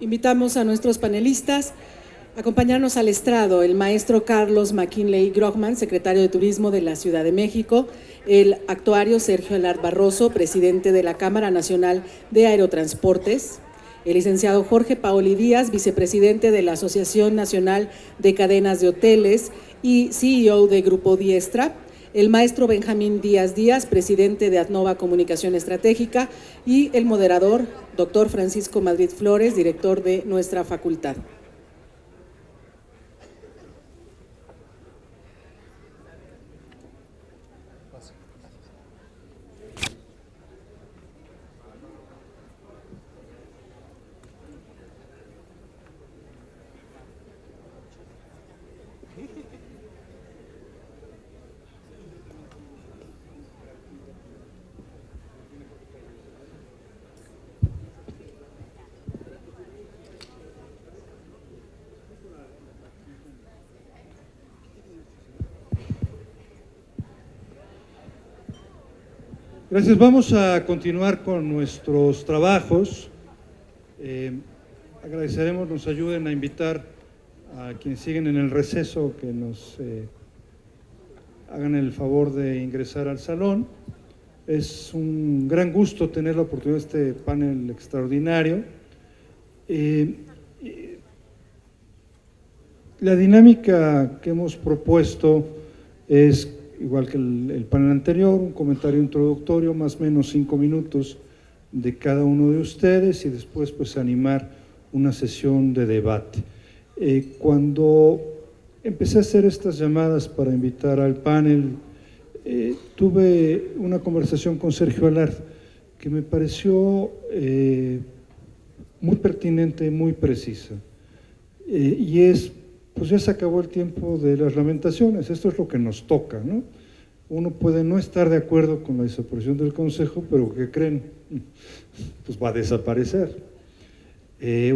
Invitamos a nuestros panelistas a acompañarnos al estrado, el maestro Carlos McKinley Grohman, secretario de Turismo de la Ciudad de México, el actuario Sergio Elard Barroso, presidente de la Cámara Nacional de Aerotransportes, el licenciado Jorge Paoli Díaz, vicepresidente de la Asociación Nacional de Cadenas de Hoteles y CEO de Grupo Diestra, el maestro Benjamín Díaz Díaz, presidente de Adnova Comunicación Estratégica, y el moderador, doctor Francisco Madrid Flores, director de nuestra facultad. Gracias. Vamos a continuar con nuestros trabajos. Agradeceremos nos ayuden a invitar a quienes siguen en el receso que nos hagan el favor de ingresar al salón. Es un gran gusto tener la oportunidad de este panel extraordinario. La dinámica que hemos propuesto es igual que el panel anterior, un comentario introductorio, más o menos 5 minutos de cada uno de ustedes y después pues animar una sesión de debate. Cuando empecé a hacer estas llamadas para invitar al panel, tuve una conversación con Sergio Elard que me pareció muy pertinente, muy precisa, y es: pues ya se acabó el tiempo de las lamentaciones, esto es lo que nos toca, ¿no? Uno puede no estar de acuerdo con la desaparición del Consejo, pero ¿qué creen? Pues va a desaparecer.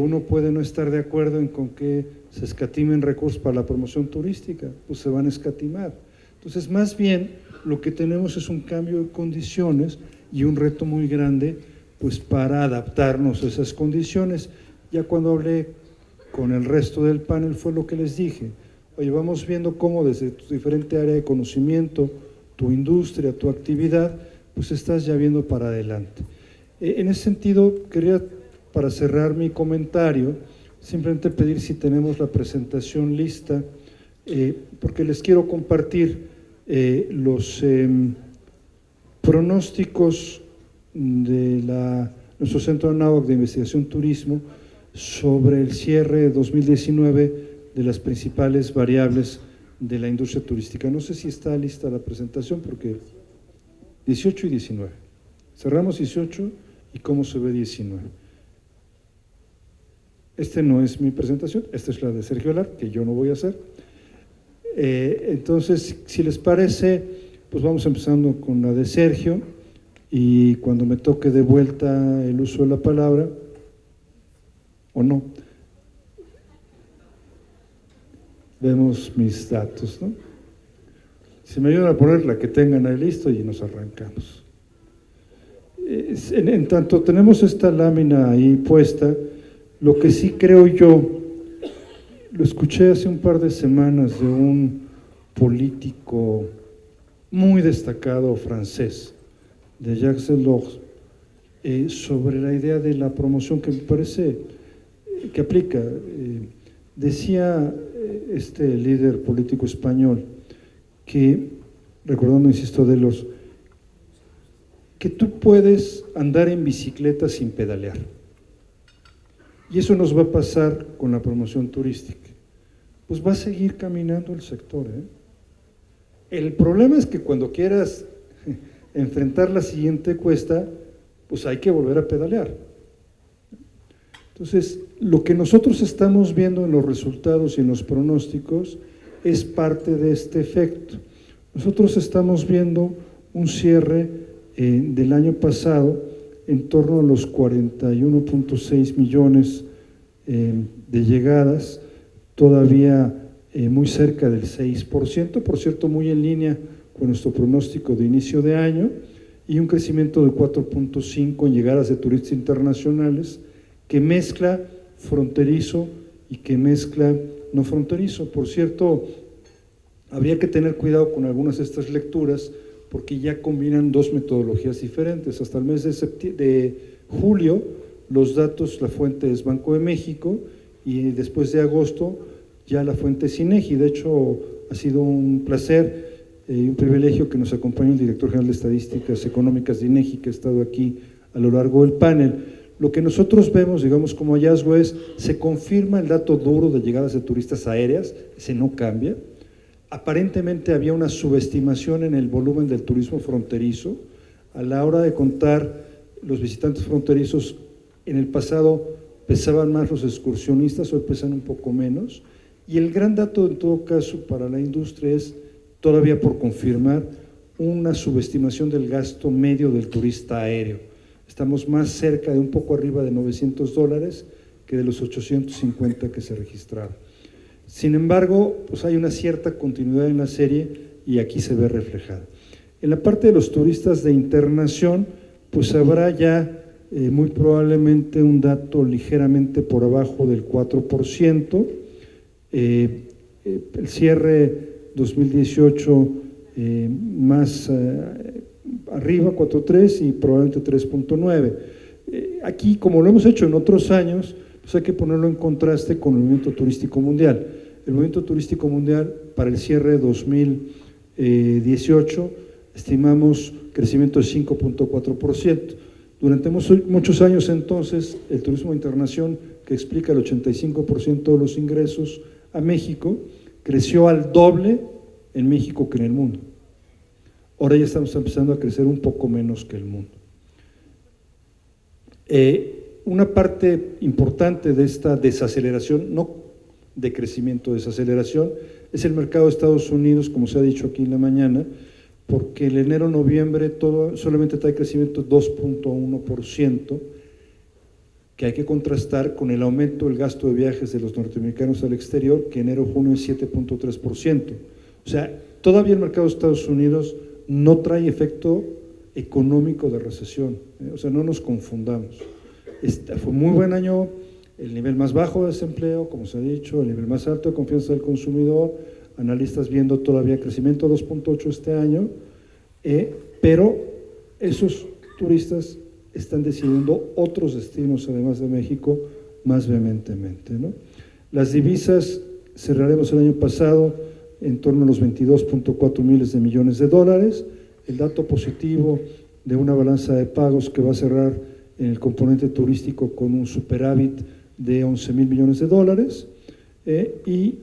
Uno puede no estar de acuerdo en con que se escatimen recursos para la promoción turística, pues se van a escatimar. Entonces, más bien, lo que tenemos es un cambio de condiciones y un reto muy grande, pues para adaptarnos a esas condiciones. Ya cuando hablé con el resto del panel fue lo que les dije: oye, vamos viendo cómo desde tu diferente área de conocimiento, tu industria, tu actividad, pues estás ya viendo para adelante. En ese sentido, quería, para cerrar mi comentario, simplemente pedir si tenemos la presentación lista, porque les quiero compartir los pronósticos de nuestro Centro Anáhuac de Investigación Turismo sobre el cierre de 2019 de las principales variables de la industria turística. No sé si está lista la presentación, porque 18 y 19. Cerramos 18 y cómo se ve 19. Este no es mi presentación, esta es la de Sergio Elard, que yo no voy a hacer. Entonces, si les parece, pues vamos empezando con la de Sergio, y cuando me toque de vuelta el uso de la palabra, o no, vemos mis datos, ¿no? Si me ayudan a poner la que tengan ahí listo y nos arrancamos. En tanto tenemos esta lámina ahí puesta, lo que sí creo yo, lo escuché hace un par de semanas de un político muy destacado francés, de Jacques Delors, sobre la idea de la promoción, que me parece que aplica. Decía este líder político español que, recordando, insisto, Delors, que tú puedes andar en bicicleta sin pedalear, y eso nos va a pasar con la promoción turística. Pues va a seguir caminando el sector, ¿eh? El problema es que cuando quieras enfrentar la siguiente cuesta, pues hay que volver a pedalear. Entonces, lo que nosotros estamos viendo en los resultados y en los pronósticos es parte de este efecto. Nosotros estamos viendo un cierre del año pasado en torno a los 41.6 millones de llegadas, todavía muy cerca del 6%, por cierto, muy en línea con nuestro pronóstico de inicio de año, y un crecimiento de 4.5 en llegadas de turistas internacionales, que mezcla fronterizo y que mezcla no fronterizo. Por cierto, habría que tener cuidado con algunas de estas lecturas porque ya combinan dos metodologías diferentes. Hasta el mes de julio, los datos, la fuente es Banco de México, y después de agosto ya la fuente es INEGI. De hecho, ha sido un placer y un privilegio que nos acompañe el director general de Estadísticas Económicas de INEGI, que ha estado aquí a lo largo del panel. Lo que nosotros vemos, digamos, como hallazgo es, se confirma el dato duro de llegadas de turistas aéreas, ese no cambia. Aparentemente había una subestimación en el volumen del turismo fronterizo. A la hora de contar los visitantes fronterizos, en el pasado pesaban más los excursionistas, hoy pesan un poco menos. Y el gran dato, en todo caso, para la industria es, todavía por confirmar, una subestimación del gasto medio del turista aéreo. Estamos más cerca de un poco arriba de $900 que de los 850 que se registraron. Sin embargo, pues hay una cierta continuidad en la serie y aquí se ve reflejada. En la parte de los turistas de internación, pues habrá ya muy probablemente un dato ligeramente por abajo del 4%. El cierre 2018 más arriba, 4.3 y probablemente 3.9. Aquí, como lo hemos hecho en otros años, pues hay que ponerlo en contraste con el movimiento turístico mundial. El movimiento turístico mundial para el cierre de 2018 estimamos crecimiento de 5.4%. Durante muchos años entonces, el turismo de internación, que explica el 85% de los ingresos a México, creció al doble en México que en el mundo. Ahora ya estamos empezando a crecer un poco menos que el mundo. Una parte importante de esta desaceleración, no de crecimiento, desaceleración, es el mercado de Estados Unidos, como se ha dicho aquí en la mañana, porque el enero-noviembre solamente trae crecimiento 2.1%, que hay que contrastar con el aumento del gasto de viajes de los norteamericanos al exterior, que enero-junio es 7.3%. O sea, todavía el mercado de Estados Unidos no trae efecto económico de recesión, o sea, no nos confundamos. Fue muy buen año, el nivel más bajo de desempleo, como se ha dicho, el nivel más alto de confianza del consumidor, analistas viendo todavía crecimiento 2.8 este año, pero esos turistas están decidiendo otros destinos, además de México, más vehementemente, ¿no? Las divisas, cerraremos el año pasado en torno a los 22.4 miles de millones de dólares, el dato positivo de una balanza de pagos que va a cerrar en el componente turístico con un superávit de 11 mil millones de dólares, y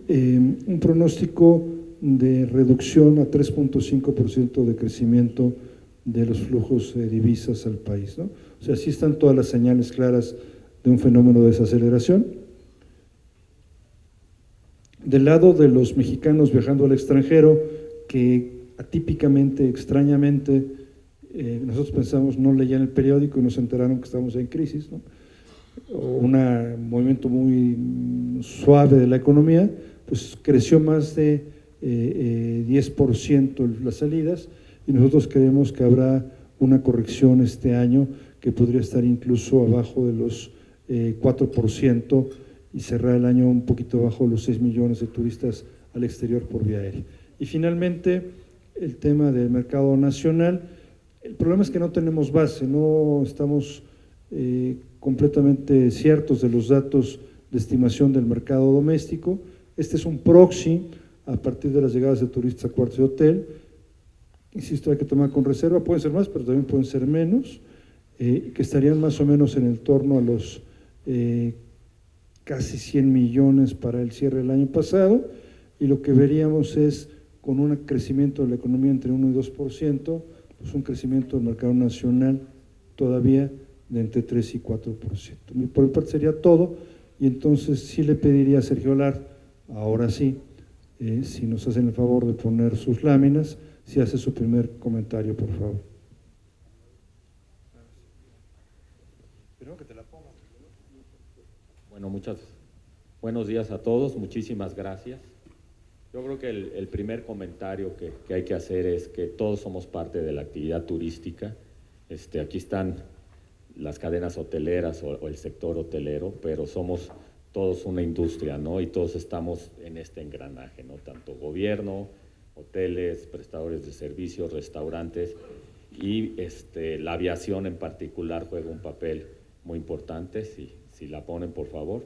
un pronóstico de reducción a 3.5% de crecimiento de los flujos de divisas al país, ¿no? O sea, sí están todas las señales claras de un fenómeno de desaceleración. Del lado de los mexicanos viajando al extranjero, que atípicamente, extrañamente, nosotros pensamos, no leían el periódico y nos enteraron que estábamos en crisis, ¿no? O un movimiento muy suave de la economía, pues creció más de 10% las salidas, y nosotros creemos que habrá una corrección este año que podría estar incluso abajo de los 4% y cerrar el año un poquito abajo de los 6 millones de turistas al exterior por vía aérea. Y finalmente, el tema del mercado nacional. El problema es que no tenemos base, no estamos completamente ciertos de los datos de estimación del mercado doméstico. Este es un proxy a partir de las llegadas de turistas a cuartos de hotel. Insisto, hay que tomar con reserva, pueden ser más, pero también pueden ser menos, que estarían más o menos en el torno a los casi 100 millones para el cierre del año pasado, y lo que veríamos es, con un crecimiento de la economía entre 1 y 2%, pues un crecimiento del mercado nacional todavía de entre 3 y 4%. Por mi parte sería todo, y entonces sí le pediría a Sergio Lard, ahora sí, si nos hacen el favor de poner sus láminas, si hace su primer comentario, por favor. Bueno, buenos días a todos, muchísimas gracias. Yo creo que el primer comentario que hay que hacer es que todos somos parte de la actividad turística. Aquí están las cadenas hoteleras o el sector hotelero, pero somos todos una industria, ¿no? Y todos estamos en este engranaje, ¿no? Tanto gobierno, hoteles, prestadores de servicios, restaurantes y la aviación en particular juega un papel muy importante, si la ponen por favor.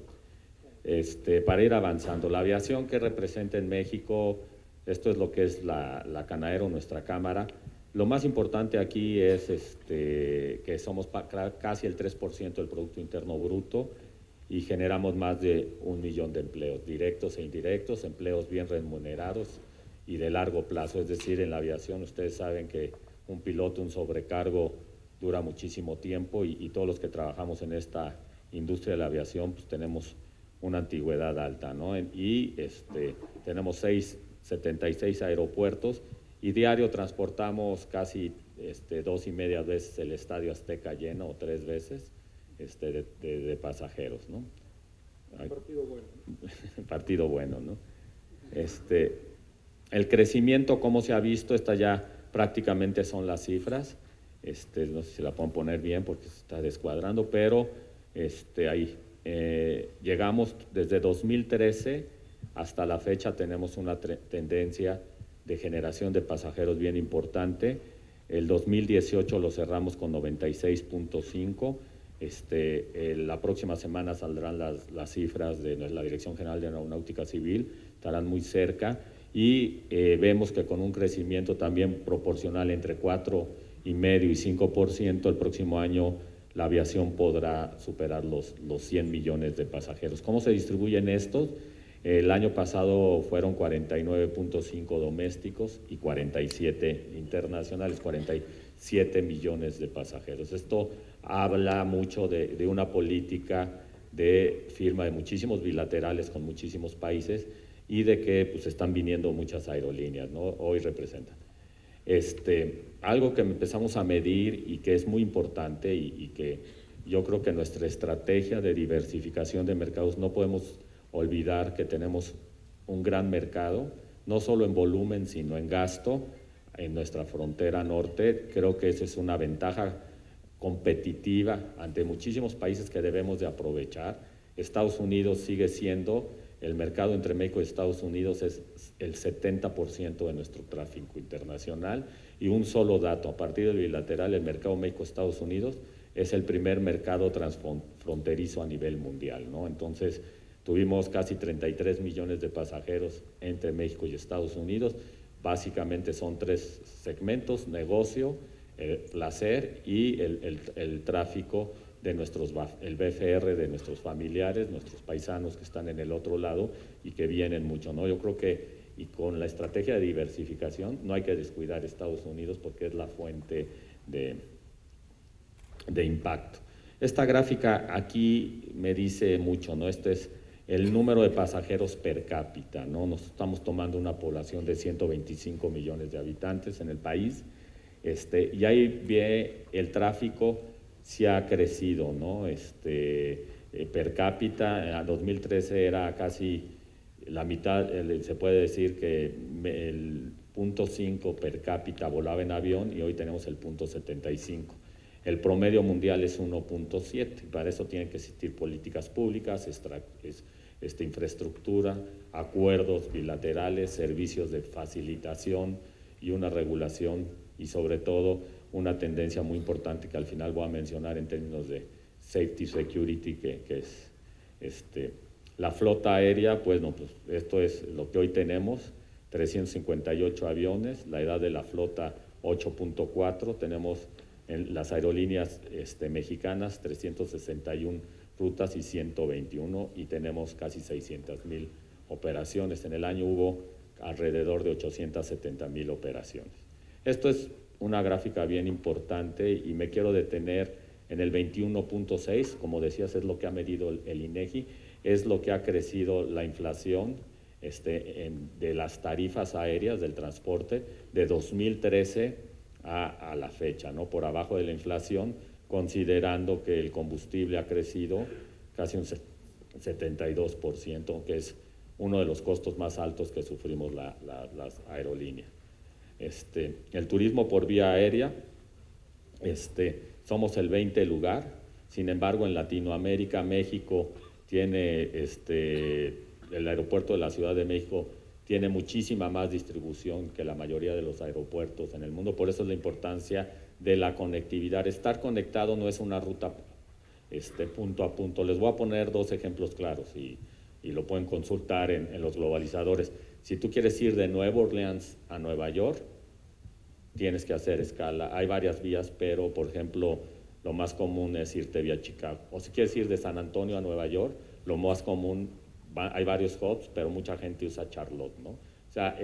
Para ir avanzando, la aviación que representa en México, esto es lo que es la Canaero, nuestra cámara. Lo más importante aquí es que somos casi el 3% del Producto Interno Bruto y generamos más de 1 millón de empleos, directos e indirectos, empleos bien remunerados y de largo plazo. Es decir, en la aviación ustedes saben que un piloto, un sobrecargo dura muchísimo tiempo y todos los que trabajamos en esta industria de la aviación pues tenemos una antigüedad alta, ¿no? Y tenemos 76 aeropuertos y diario transportamos casi 2.5 veces el Estadio Azteca lleno o 3 veces de pasajeros, ¿no? Partido bueno. Partido bueno, ¿no? El crecimiento, ¿cómo se ha visto? Estas ya prácticamente son las cifras. No sé si la pueden poner bien porque se está descuadrando, pero ahí llegamos desde 2013 hasta la fecha, tenemos una tendencia de generación de pasajeros bien importante. El 2018 lo cerramos con 96.5. La próxima semana saldrán las cifras de la Dirección General de Aeronáutica Civil, estarán muy cerca y vemos que con un crecimiento también proporcional entre 4,5% y 5%, el próximo año la aviación podrá superar los 100 millones de pasajeros. ¿Cómo se distribuyen estos? El año pasado fueron 49.5 domésticos y 47 internacionales, 47 millones de pasajeros. Esto habla mucho de una política de firma de muchísimos bilaterales con muchísimos países y de que pues, están viniendo muchas aerolíneas, ¿no? Hoy representan. Algo que empezamos a medir y que es muy importante y que yo creo que nuestra estrategia de diversificación de mercados no podemos olvidar que tenemos un gran mercado, no solo en volumen, sino en gasto en nuestra frontera norte. Creo que esa es una ventaja competitiva ante muchísimos países que debemos de aprovechar. Estados Unidos sigue siendo, el mercado entre México y Estados Unidos es el 70% de nuestro tráfico internacional. Y un solo dato, a partir del bilateral, el mercado México-Estados Unidos es el primer mercado transfronterizo a nivel mundial, ¿no? Entonces, tuvimos casi 33 millones de pasajeros entre México y Estados Unidos. Básicamente son 3 segmentos: negocio, placer y el tráfico de el BFR de nuestros familiares, nuestros paisanos que están en el otro lado y que vienen mucho, ¿no? Yo creo que, y con la estrategia de diversificación, no hay que descuidar Estados Unidos porque es la fuente de impacto. Esta gráfica aquí me dice mucho, ¿no? Este es el número de pasajeros per cápita, ¿no? Nos estamos tomando una población de 125 millones de habitantes en el país, y ahí ve el tráfico sí ha crecido, ¿no? Per cápita, en 2013 era casi la mitad, se puede decir que el 0.5 per cápita volaba en avión y hoy tenemos el 0.75. El promedio mundial es 1.7, para eso tienen que existir políticas públicas, infraestructura, acuerdos bilaterales, servicios de facilitación y una regulación y sobre todo una tendencia muy importante que al final voy a mencionar en términos de safety security, que es la flota aérea. Pues no, pues esto es lo que hoy tenemos: 358 aviones, la edad de la flota 8.4, tenemos en las aerolíneas mexicanas 361 rutas y 121 y tenemos casi 600,000 operaciones. En el año hubo alrededor de 870,000 operaciones. Esto es una gráfica bien importante y me quiero detener en el 21.6, como decías, es lo que ha medido el INEGI, es lo que ha crecido la inflación de las tarifas aéreas del transporte de 2013 a la fecha, ¿no? Por abajo de la inflación, considerando que el combustible ha crecido casi un 72%, que es uno de los costos más altos que sufrimos las aerolíneas. El turismo por vía aérea, somos el 20 lugar, sin embargo en Latinoamérica, México tiene el aeropuerto de la Ciudad de México tiene muchísima más distribución que la mayoría de los aeropuertos en el mundo, por eso es la importancia de la conectividad. Estar conectado no es una ruta punto a punto. Les voy a poner dos ejemplos claros y lo pueden consultar en los globalizadores. Si tú quieres ir de Nueva Orleans a Nueva York, tienes que hacer escala. Hay varias vías, pero por ejemplo, lo más común es irte vía Chicago. O si quieres ir de San Antonio a Nueva York, lo más común, hay varios hubs, pero mucha gente usa Charlotte, ¿no? O sea,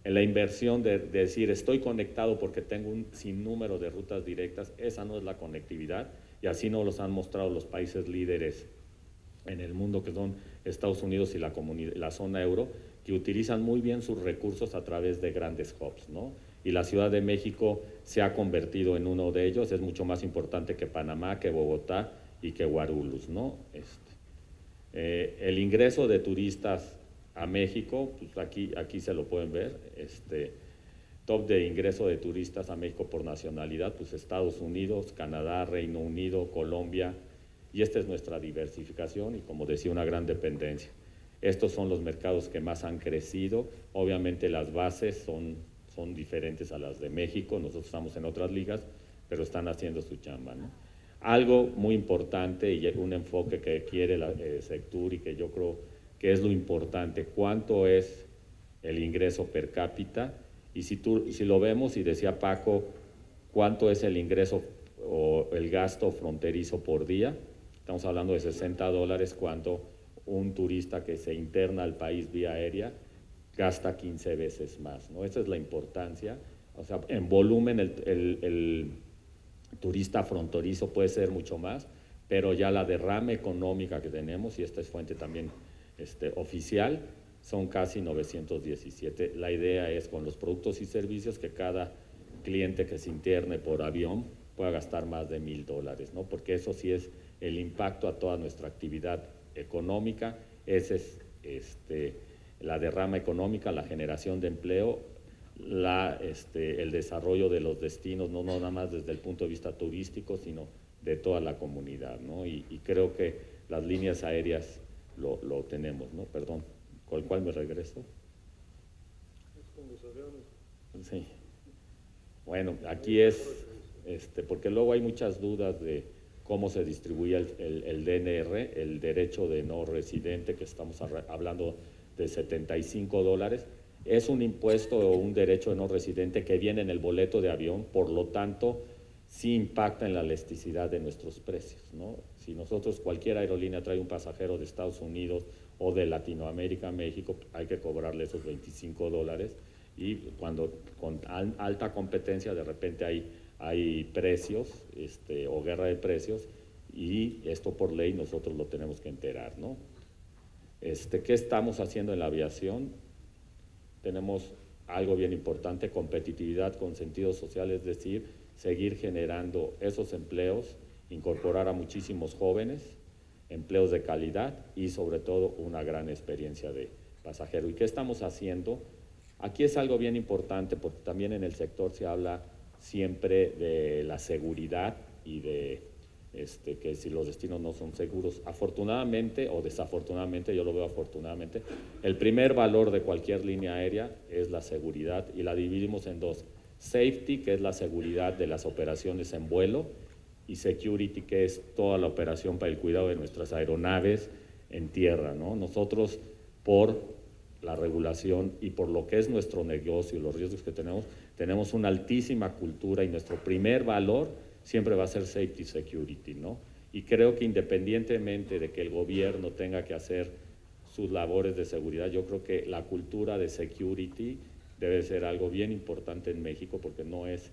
la inversión de decir estoy conectado porque tengo un sinnúmero de rutas directas, esa no es la conectividad, y así nos los han mostrado los países líderes en el mundo, que son Estados Unidos y la zona euro, que utilizan muy bien sus recursos a través de grandes hubs, ¿no? Y la Ciudad de México se ha convertido en uno de ellos, es mucho más importante que Panamá, que Bogotá y que Guarulhos, ¿no? El ingreso de turistas a México, pues aquí se lo pueden ver, top de ingreso de turistas a México por nacionalidad, pues Estados Unidos, Canadá, Reino Unido, Colombia, y esta es nuestra diversificación y, como decía, una gran dependencia. Estos son los mercados que más han crecido, obviamente las bases son diferentes a las de México, nosotros estamos en otras ligas, pero están haciendo su chamba, ¿no? Algo muy importante y un enfoque que quiere la Sectur y que yo creo que es lo importante, cuánto es el ingreso per cápita, y si lo vemos, y decía Paco, cuánto es el ingreso o el gasto fronterizo por día, estamos hablando de $60 cuando un turista que se interna al país vía aérea gasta 15 veces más, ¿no? Esa es la importancia, o sea, en volumen el turista fronterizo puede ser mucho más, pero ya la derrama económica que tenemos, y esta es fuente también oficial, son casi 917. La idea es, con los productos y servicios, que cada cliente que se interne por avión pueda gastar más de $1,000, ¿no? Porque eso sí es el impacto a toda nuestra actividad económica, ese es la derrama económica, la generación de empleo, el desarrollo de los destinos, no nada más desde el punto de vista turístico, sino de toda la comunidad, ¿no? Y creo que las líneas aéreas lo tenemos, ¿no? Perdón, ¿con el cual me regreso? Con los aviones. Sí. Bueno, aquí es, porque luego hay muchas dudas de cómo se distribuye el DNR, el derecho de no residente, que estamos hablando de $75. Es un impuesto o un derecho de no residente que viene en el boleto de avión, por lo tanto, sí impacta en la elasticidad de nuestros precios, ¿no? Si nosotros, cualquier aerolínea trae un pasajero de Estados Unidos o de Latinoamérica a México, hay que cobrarle esos $25, y cuando con alta competencia de repente hay precios o guerra de precios, y esto por ley nosotros lo tenemos que enterar, ¿no? ¿Qué estamos haciendo en la aviación? Tenemos algo bien importante, competitividad con sentido social, es decir, seguir generando esos empleos, incorporar a muchísimos jóvenes, empleos de calidad y sobre todo una gran experiencia de pasajero. ¿Y qué estamos haciendo? Aquí es algo bien importante, porque también en el sector se habla siempre de la seguridad y de que si los destinos no son seguros. Afortunadamente o desafortunadamente, yo lo veo afortunadamente, el primer valor de cualquier línea aérea es la seguridad, y la dividimos en dos: safety, que es la seguridad de las operaciones en vuelo, y security, que es toda la operación para el cuidado de nuestras aeronaves en tierra, ¿no? Nosotros, por la regulación y por lo que es nuestro negocio y los riesgos que tenemos una altísima cultura, y nuestro primer valor siempre va a ser safety security, ¿no? Y creo que independientemente de que el gobierno tenga que hacer sus labores de seguridad, yo creo que la cultura de security debe ser algo bien importante en México, porque no es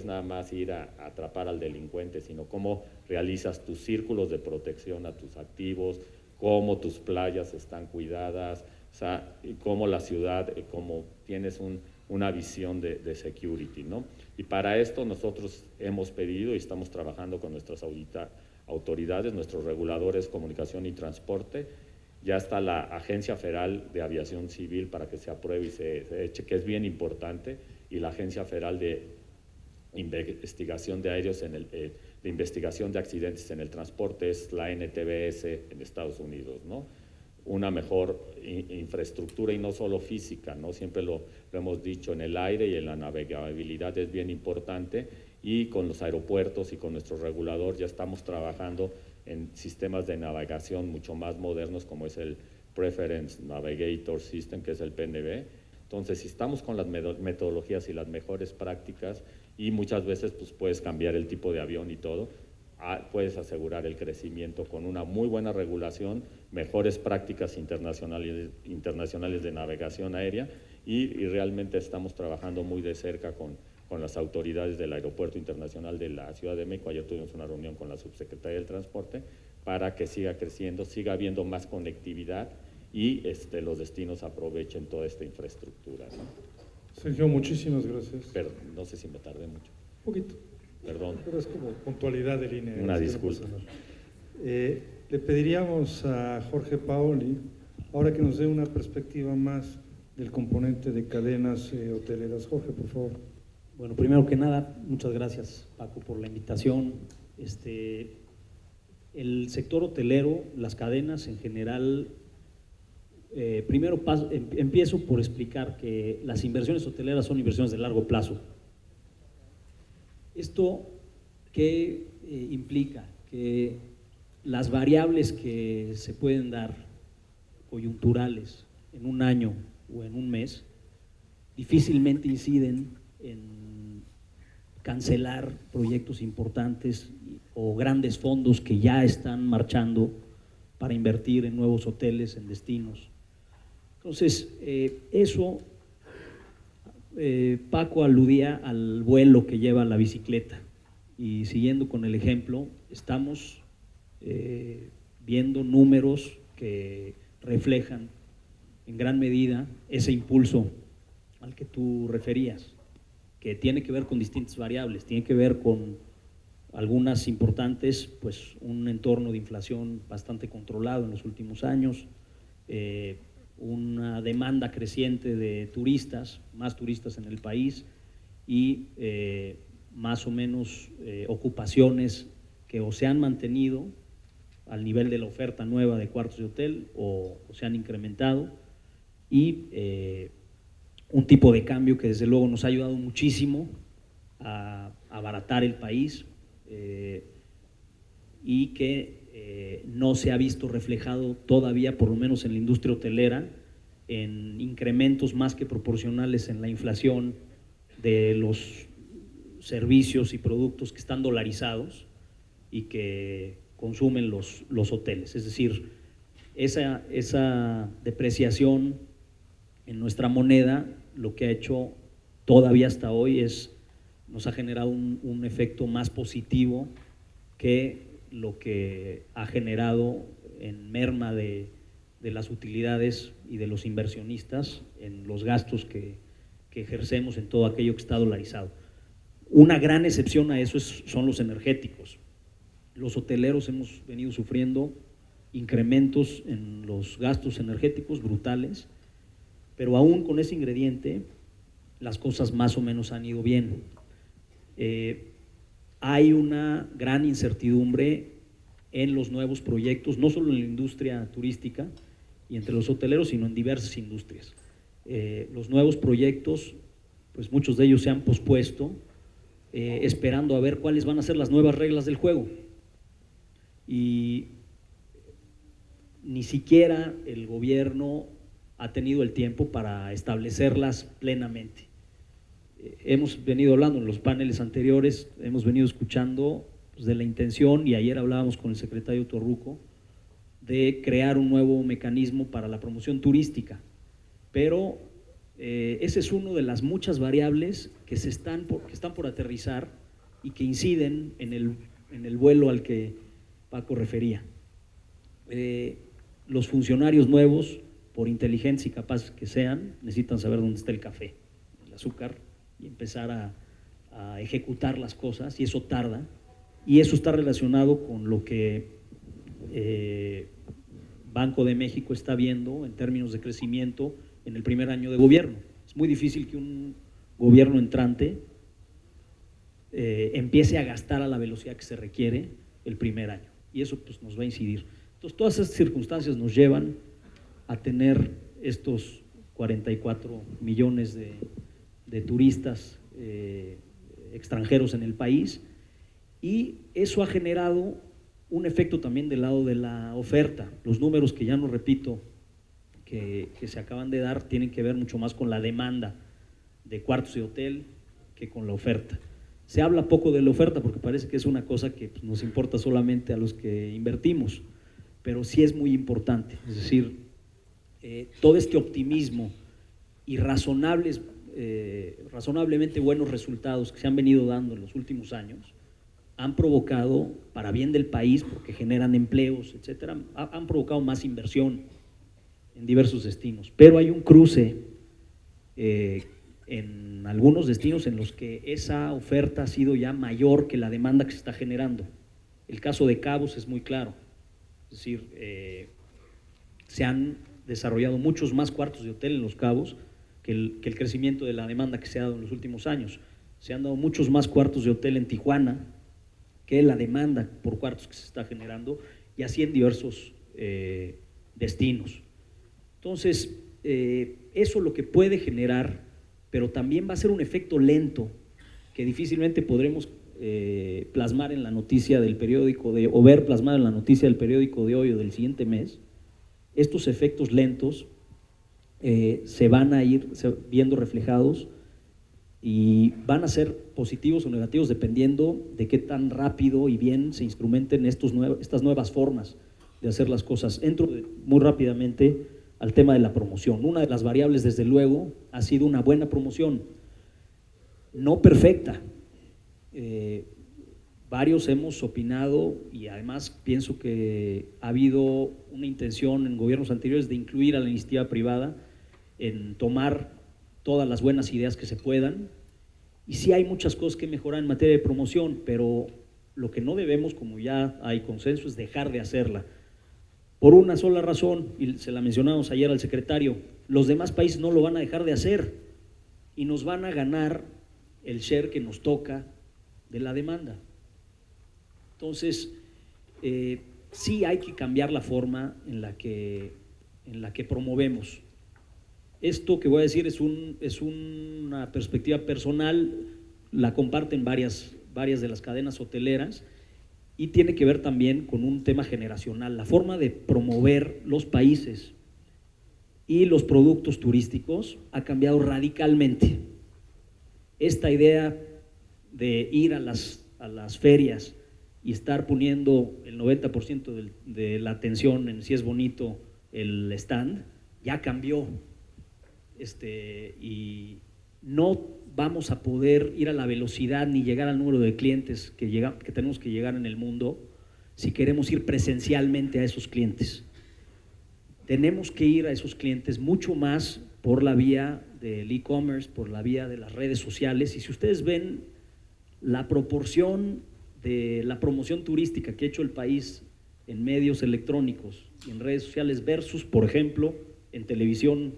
nada más ir a atrapar al delincuente, sino cómo realizas tus círculos de protección a tus activos, cómo tus playas están cuidadas, o sea, y cómo la ciudad, cómo tienes una visión de security, ¿no? Y para esto nosotros hemos pedido y estamos trabajando con nuestras autoridades, nuestros reguladores, comunicación y transporte. Ya está la Agencia Federal de Aviación Civil para que se apruebe y se eche, que es bien importante, y la Agencia Federal de investigación de aéreos de investigación de accidentes en el transporte es la NTBS en Estados Unidos, ¿no? Una mejor infraestructura y no solo física, ¿no? Siempre lo hemos dicho, en el aire y en la navegabilidad es bien importante, y con los aeropuertos y con nuestro regulador ya estamos trabajando en sistemas de navegación mucho más modernos, como es el Preference Navigator System, que es el PNV. Entonces, si estamos con las metodologías y las mejores prácticas, y muchas veces pues puedes cambiar el tipo de avión y todo, puedes asegurar el crecimiento con una muy buena regulación, mejores prácticas internacionales de navegación aérea, y realmente estamos trabajando muy de cerca con las autoridades del Aeropuerto Internacional de la Ciudad de México. Ayer tuvimos una reunión con la subsecretaria del Transporte para que siga creciendo, siga habiendo más conectividad y los destinos aprovechen toda esta infraestructura, ¿no? Sergio, muchísimas gracias. Pero no sé si me tardé mucho. Un poquito. Perdón. Pero es como puntualidad de línea. Una disculpa. Le pediríamos a Jorge Paoli, ahora que nos dé una perspectiva más del componente de cadenas hoteleras. Jorge, por favor. Bueno, primero que nada, muchas gracias, Paco, por la invitación. El sector hotelero, las cadenas en general, primero empiezo por explicar que las inversiones hoteleras son inversiones de largo plazo. ¿Esto qué implica? Que las variables que se pueden dar, coyunturales, en un año o en un mes, difícilmente inciden en cancelar proyectos importantes o grandes fondos que ya están marchando para invertir en nuevos hoteles, en destinos. Entonces, Paco aludía al vuelo que lleva la bicicleta, y siguiendo con el ejemplo, estamos viendo números que reflejan en gran medida ese impulso al que tú referías, que tiene que ver con distintas variables, tiene que ver con algunas importantes, pues un entorno de inflación bastante controlado en los últimos años, una demanda creciente de turistas, más turistas en el país, y más o menos ocupaciones que o se han mantenido al nivel de la oferta nueva de cuartos de hotel o se han incrementado, y un tipo de cambio que desde luego nos ha ayudado muchísimo a abaratar el país, y que no se ha visto reflejado todavía, por lo menos en la industria hotelera, en incrementos más que proporcionales en la inflación de los servicios y productos que están dolarizados y que consumen los hoteles. Es decir, esa depreciación en nuestra moneda lo que ha hecho todavía hasta hoy nos ha generado un efecto más positivo que lo que ha generado en merma de las utilidades y de los inversionistas en los gastos que ejercemos en todo aquello que está dolarizado. Una gran excepción a eso son los energéticos. Los hoteleros hemos venido sufriendo incrementos en los gastos energéticos brutales, pero aún con ese ingrediente las cosas más o menos han ido bien. Hay una gran incertidumbre en los nuevos proyectos, no solo en la industria turística y entre los hoteleros, sino en diversas industrias. Los nuevos proyectos, pues muchos de ellos se han pospuesto, esperando a ver cuáles van a ser las nuevas reglas del juego. Y ni siquiera el gobierno ha tenido el tiempo para establecerlas plenamente. Hemos venido hablando en los paneles anteriores, hemos venido escuchando pues, de la intención, y ayer hablábamos con el secretario Torruco, de crear un nuevo mecanismo para la promoción turística, pero ese es uno de las muchas variables que están por aterrizar y que inciden en el vuelo al que Paco refería. Los funcionarios nuevos, por inteligentes y capaces que sean, necesitan saber dónde está el café, el azúcar, y empezar a ejecutar las cosas, y eso tarda, y eso está relacionado con lo que Banco de México está viendo en términos de crecimiento en el primer año de gobierno. Es muy difícil que un gobierno entrante empiece a gastar a la velocidad que se requiere el primer año. Y eso pues, nos va a incidir. Entonces, todas estas circunstancias nos llevan a tener estos 44 millones de turistas extranjeros en el país, y eso ha generado un efecto también del lado de la oferta. Los números que ya no repito, que se acaban de dar, tienen que ver mucho más con la demanda de cuartos de hotel que con la oferta. Se habla poco de la oferta porque parece que es una cosa que pues, nos importa solamente a los que invertimos, pero sí es muy importante. Es decir, todo este optimismo y razonablemente buenos resultados que se han venido dando en los últimos años han provocado, para bien del país, porque generan empleos, etcétera, han provocado más inversión en diversos destinos. Pero hay un cruce en algunos destinos en los que esa oferta ha sido ya mayor que la demanda que se está generando. El caso de Cabos es muy claro. Es decir, se han desarrollado muchos más cuartos de hotel en Los Cabos que el crecimiento de la demanda que se ha dado en los últimos años. Se han dado muchos más cuartos de hotel en Tijuana que la demanda por cuartos que se está generando, y así en diversos destinos. Entonces, eso lo que puede generar, pero también va a ser un efecto lento que difícilmente podremos plasmar en la noticia del periódico o ver plasmada en la noticia del periódico de hoy o del siguiente mes. Estos efectos lentos se van a ir viendo reflejados y van a ser positivos o negativos dependiendo de qué tan rápido y bien se instrumenten estas nuevas formas de hacer las cosas. Entro muy rápidamente al tema de la promoción. Una de las variables, desde luego, ha sido una buena promoción, no perfecta. Varios hemos opinado, y además pienso que ha habido una intención en gobiernos anteriores de incluir a la iniciativa privada en tomar todas las buenas ideas que se puedan, y sí hay muchas cosas que mejorar en materia de promoción, pero lo que no debemos, como ya hay consenso, es dejar de hacerla. Por una sola razón, y se la mencionamos ayer al secretario: los demás países no lo van a dejar de hacer y nos van a ganar el share que nos toca de la demanda. Entonces, sí hay que cambiar la forma en la que promovemos. Esto que voy a decir es una perspectiva personal, la comparten varias de las cadenas hoteleras, y tiene que ver también con un tema generacional. La forma de promover los países y los productos turísticos ha cambiado radicalmente. Esta idea de ir a las ferias y estar poniendo el 90% de la atención en si es bonito el stand, ya cambió. Y no vamos a poder ir a la velocidad ni llegar al número de clientes que tenemos que llegar en el mundo si queremos ir presencialmente a esos clientes. Tenemos que ir a esos clientes mucho más por la vía del e-commerce, por la vía de las redes sociales, y si ustedes ven la proporción de la promoción turística que ha hecho el país en medios electrónicos y en redes sociales versus, por ejemplo, en televisión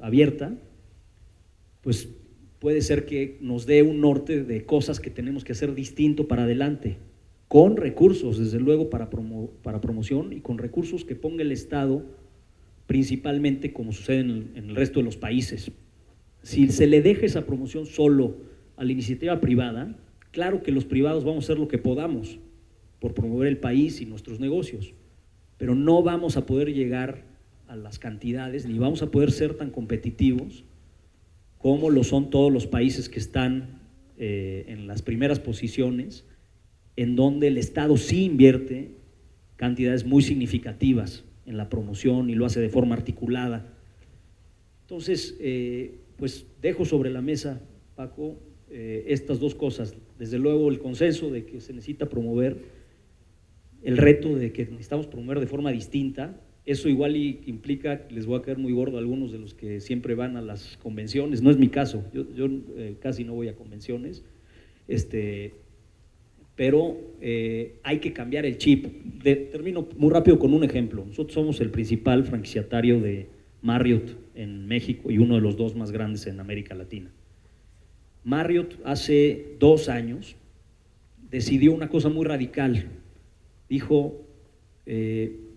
abierta, pues puede ser que nos dé un norte de cosas que tenemos que hacer distinto para adelante, con recursos, desde luego, para promoción, y con recursos que ponga el Estado, principalmente como sucede en el resto de los países. Si se le deja esa promoción solo a la iniciativa privada, claro que los privados vamos a hacer lo que podamos por promover el país y nuestros negocios, pero no vamos a poder llegar a las cantidades, ni vamos a poder ser tan competitivos como lo son todos los países que están en las primeras posiciones, en donde el Estado sí invierte cantidades muy significativas en la promoción y lo hace de forma articulada. Entonces, pues dejo sobre la mesa, Paco, estas dos cosas. Desde luego, el consenso de que se necesita promover, el reto de que necesitamos promover de forma distinta. Eso igual implica, les voy a caer muy gordo a algunos de los que siempre van a las convenciones. No es mi caso, yo casi no voy a convenciones, pero hay que cambiar el chip. Termino muy rápido con un ejemplo. Nosotros somos el principal franquiciatario de Marriott en México y uno de los dos más grandes en América Latina. Marriott hace 2 años decidió una cosa muy radical. Dijo,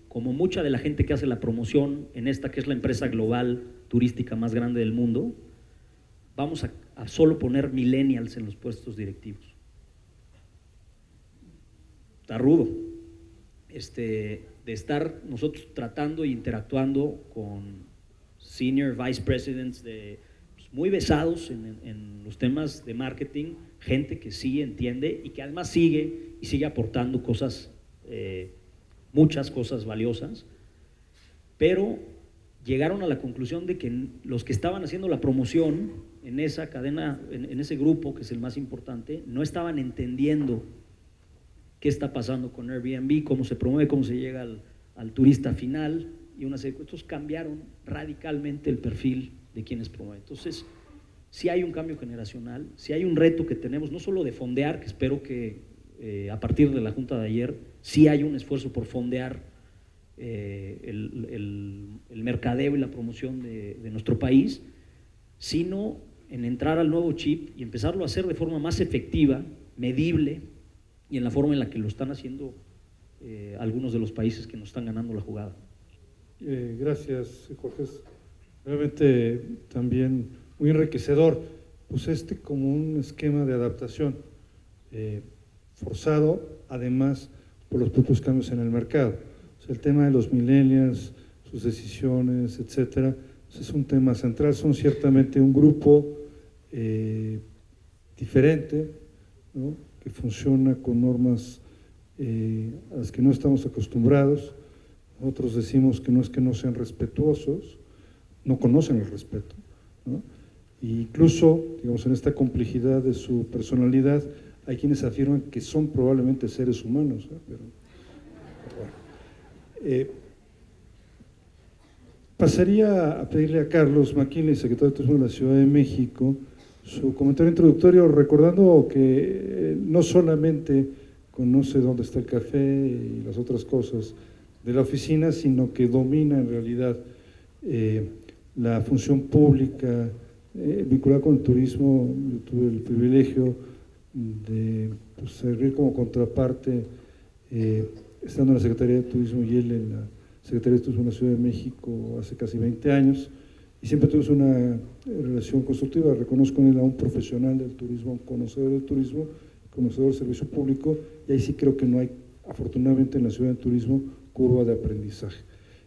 como mucha de la gente que hace la promoción en esta que es la empresa global turística más grande del mundo, vamos a solo poner millennials en los puestos directivos. Está rudo. De estar nosotros tratando e interactuando con senior vice presidents muy besados en los temas de marketing, gente que sí entiende y que además sigue aportando cosas, muchas cosas valiosas, pero llegaron a la conclusión de que los que estaban haciendo la promoción en esa cadena, en ese grupo que es el más importante, no estaban entendiendo qué está pasando con Airbnb, cómo se promueve, cómo se llega al turista final, y una serie de cosas cambiaron radicalmente el perfil de quienes promueven. Entonces, sí hay un cambio generacional, sí hay un reto que tenemos, no solo de fondear, que espero que a partir de la junta de ayer, sí hay un esfuerzo por fondear el mercadeo y la promoción de nuestro país, sino en entrar al nuevo chip y empezarlo a hacer de forma más efectiva, medible, y en la forma en la que lo están haciendo algunos de los países que nos están ganando la jugada. Gracias, Jorge. Realmente también muy enriquecedor, pues como un esquema de adaptación forzado, además por los propios cambios en el mercado. O sea, el tema de los millennials, sus decisiones, etcétera, pues es un tema central. Son ciertamente un grupo diferente, ¿no?, que funciona con normas a las que no estamos acostumbrados. Nosotros decimos que no es que no sean respetuosos, no conocen el respeto, ¿no? E incluso, digamos, en esta complejidad de su personalidad, hay quienes afirman que son probablemente seres humanos, ¿no? Pero bueno. Pasaría a pedirle a Carlos McKinley, secretario de Turismo de la Ciudad de México, su comentario introductorio, recordando que no solamente conoce dónde está el café y las otras cosas de la oficina, sino que domina en realidad la función pública vinculada con el turismo. Yo tuve el privilegio de servir como contraparte estando en la Secretaría de Turismo y él en la Secretaría de Turismo de la Ciudad de México hace casi 20 años, y siempre tuvimos una relación constructiva. Reconozco en él a un profesional del turismo, un conocedor del turismo, conocedor del servicio público, y ahí sí creo que no hay, afortunadamente en la Ciudad de Turismo, curva de aprendizaje.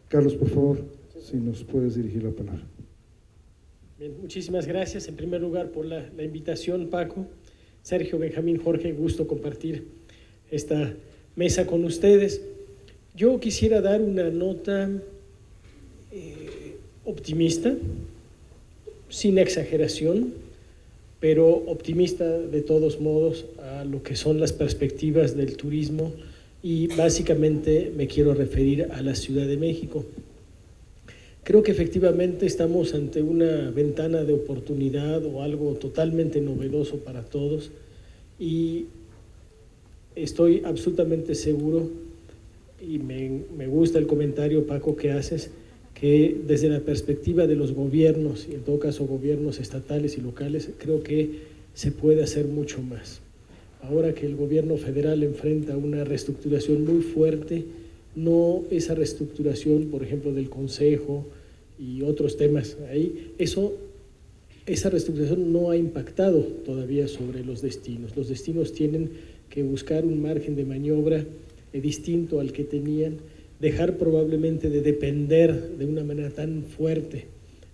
Carlos, por favor, si nos puedes dirigir la palabra. Bien, muchísimas gracias en primer lugar por la invitación, Paco. Sergio, Benjamín, Jorge, gusto compartir esta mesa con ustedes. Yo quisiera dar una nota optimista, sin exageración, pero optimista de todos modos a lo que son las perspectivas del turismo, y básicamente me quiero referir a la Ciudad de México. Creo que efectivamente estamos ante una ventana de oportunidad o algo totalmente novedoso para todos, y estoy absolutamente seguro, y me gusta el comentario, Paco, que haces, que desde la perspectiva de los gobiernos, y en todo caso gobiernos estatales y locales, creo que se puede hacer mucho más. Ahora que el gobierno federal enfrenta una reestructuración muy fuerte, no esa reestructuración, por ejemplo, del Consejo y otros temas ahí, esa reestructuración no ha impactado todavía sobre los destinos. Los destinos tienen que buscar un margen de maniobra distinto al que tenían, dejar probablemente de depender de una manera tan fuerte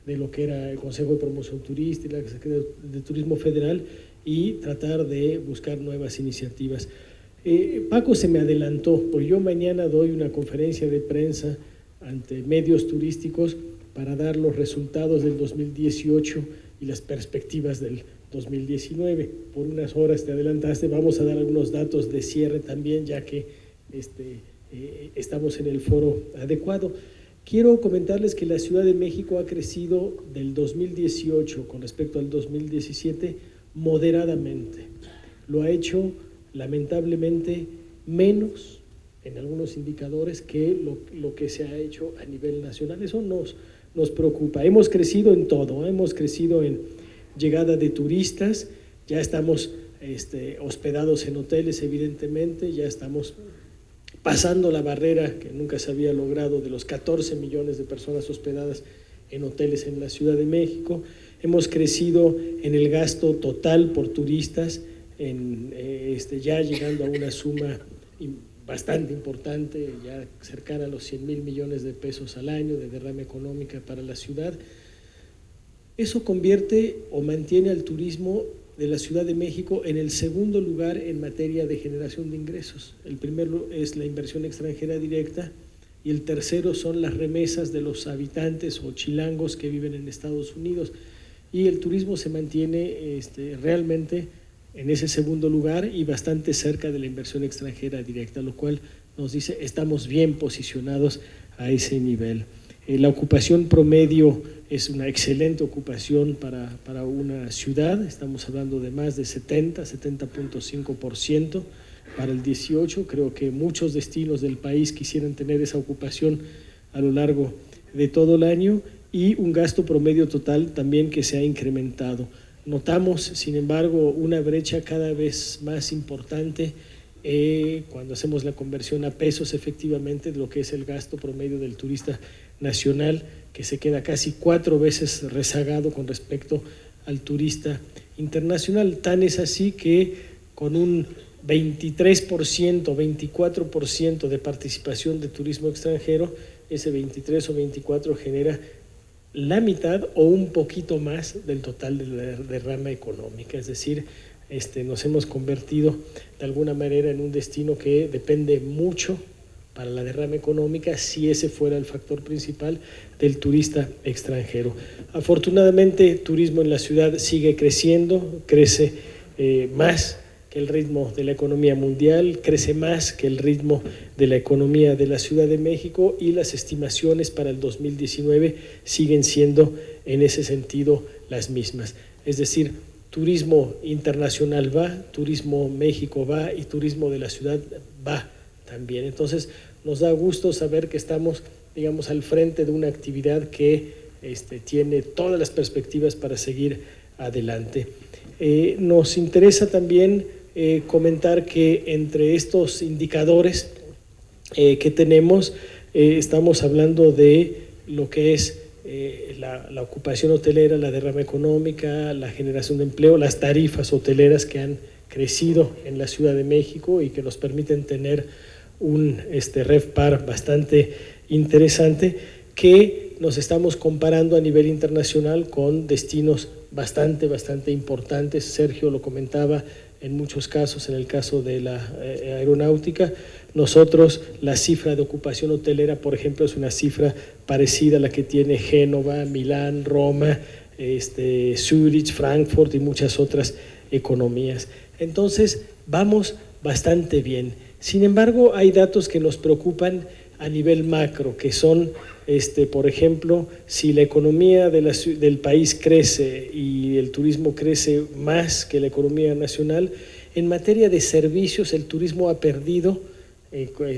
de lo que era el Consejo de Promoción Turística, la Secretaría de Turismo Federal, y tratar de buscar nuevas iniciativas. Paco se me adelantó, porque yo mañana doy una conferencia de prensa ante medios turísticos para dar los resultados del 2018 y las perspectivas del 2019. Por unas horas te adelantaste, vamos a dar algunos datos de cierre también, ya que estamos en el foro adecuado. Quiero comentarles que la Ciudad de México ha crecido del 2018 con respecto al 2017 moderadamente. Lo ha hecho lamentablemente menos en algunos indicadores que lo que se ha hecho a nivel nacional. Eso nos preocupa. Hemos crecido en todo, hemos crecido en llegada de turistas, Ya estamos hospedados en hoteles, evidentemente, ya estamos pasando la barrera que nunca se había logrado de los 14 millones de personas hospedadas en hoteles en la Ciudad de México. Hemos crecido en el gasto total por turistas, ya llegando a una suma bastante importante, ya cercana a los 100,000 millones de pesos al año de derrama económica para la ciudad. Eso convierte o mantiene al turismo de la Ciudad de México en el segundo lugar en materia de generación de ingresos. El primero es la inversión extranjera directa y el tercero son las remesas de los habitantes o chilangos que viven en Estados Unidos. Y el turismo se mantiene realmente en ese segundo lugar y bastante cerca de la inversión extranjera directa, lo cual nos dice estamos bien posicionados a ese nivel. La ocupación promedio es una excelente ocupación para una ciudad, estamos hablando de más de 70.5% para el 18. Creo que muchos destinos del país quisieran tener esa ocupación a lo largo de todo el año, y un gasto promedio total también que se ha incrementado. Notamos, sin embargo, una brecha cada vez más importante cuando hacemos la conversión a pesos efectivamente de lo que es el gasto promedio del turista nacional, que se queda casi 4 veces rezagado con respecto al turista internacional. Tan es así que con un 23%, 24% de participación de turismo extranjero, ese 23 o 24 genera la mitad o un poquito más del total de la derrama económica. Es decir, nos hemos convertido de alguna manera en un destino que depende mucho para la derrama económica, si ese fuera el factor principal, del turista extranjero. Afortunadamente, el turismo en la ciudad sigue creciendo, crece más que el ritmo de la economía mundial, crece más que el ritmo de la economía de la Ciudad de México, y las estimaciones para el 2019 siguen siendo en ese sentido las mismas. Es decir, turismo internacional va, turismo México va y turismo de la ciudad va también. Entonces nos da gusto saber que estamos, digamos, al frente de una actividad que tiene todas las perspectivas para seguir adelante. Nos interesa también comentar que entre estos indicadores que tenemos, estamos hablando de lo que es la ocupación hotelera, la derrama económica, la generación de empleo, las tarifas hoteleras que han crecido en la Ciudad de México y que nos permiten tener un RevPAR bastante interesante, que nos estamos comparando a nivel internacional con destinos bastante importantes. Sergio lo comentaba, en muchos casos, en el caso de la aeronáutica, nosotros la cifra de ocupación hotelera, por ejemplo, es una cifra parecida a la que tiene Génova, Milán, Roma, Zúrich, Frankfurt y muchas otras economías. Entonces, vamos bastante bien. Sin embargo, hay datos que nos preocupan a nivel macro, que son, por ejemplo, si la economía del país crece y el turismo crece más que la economía nacional, en materia de servicios el turismo ha perdido,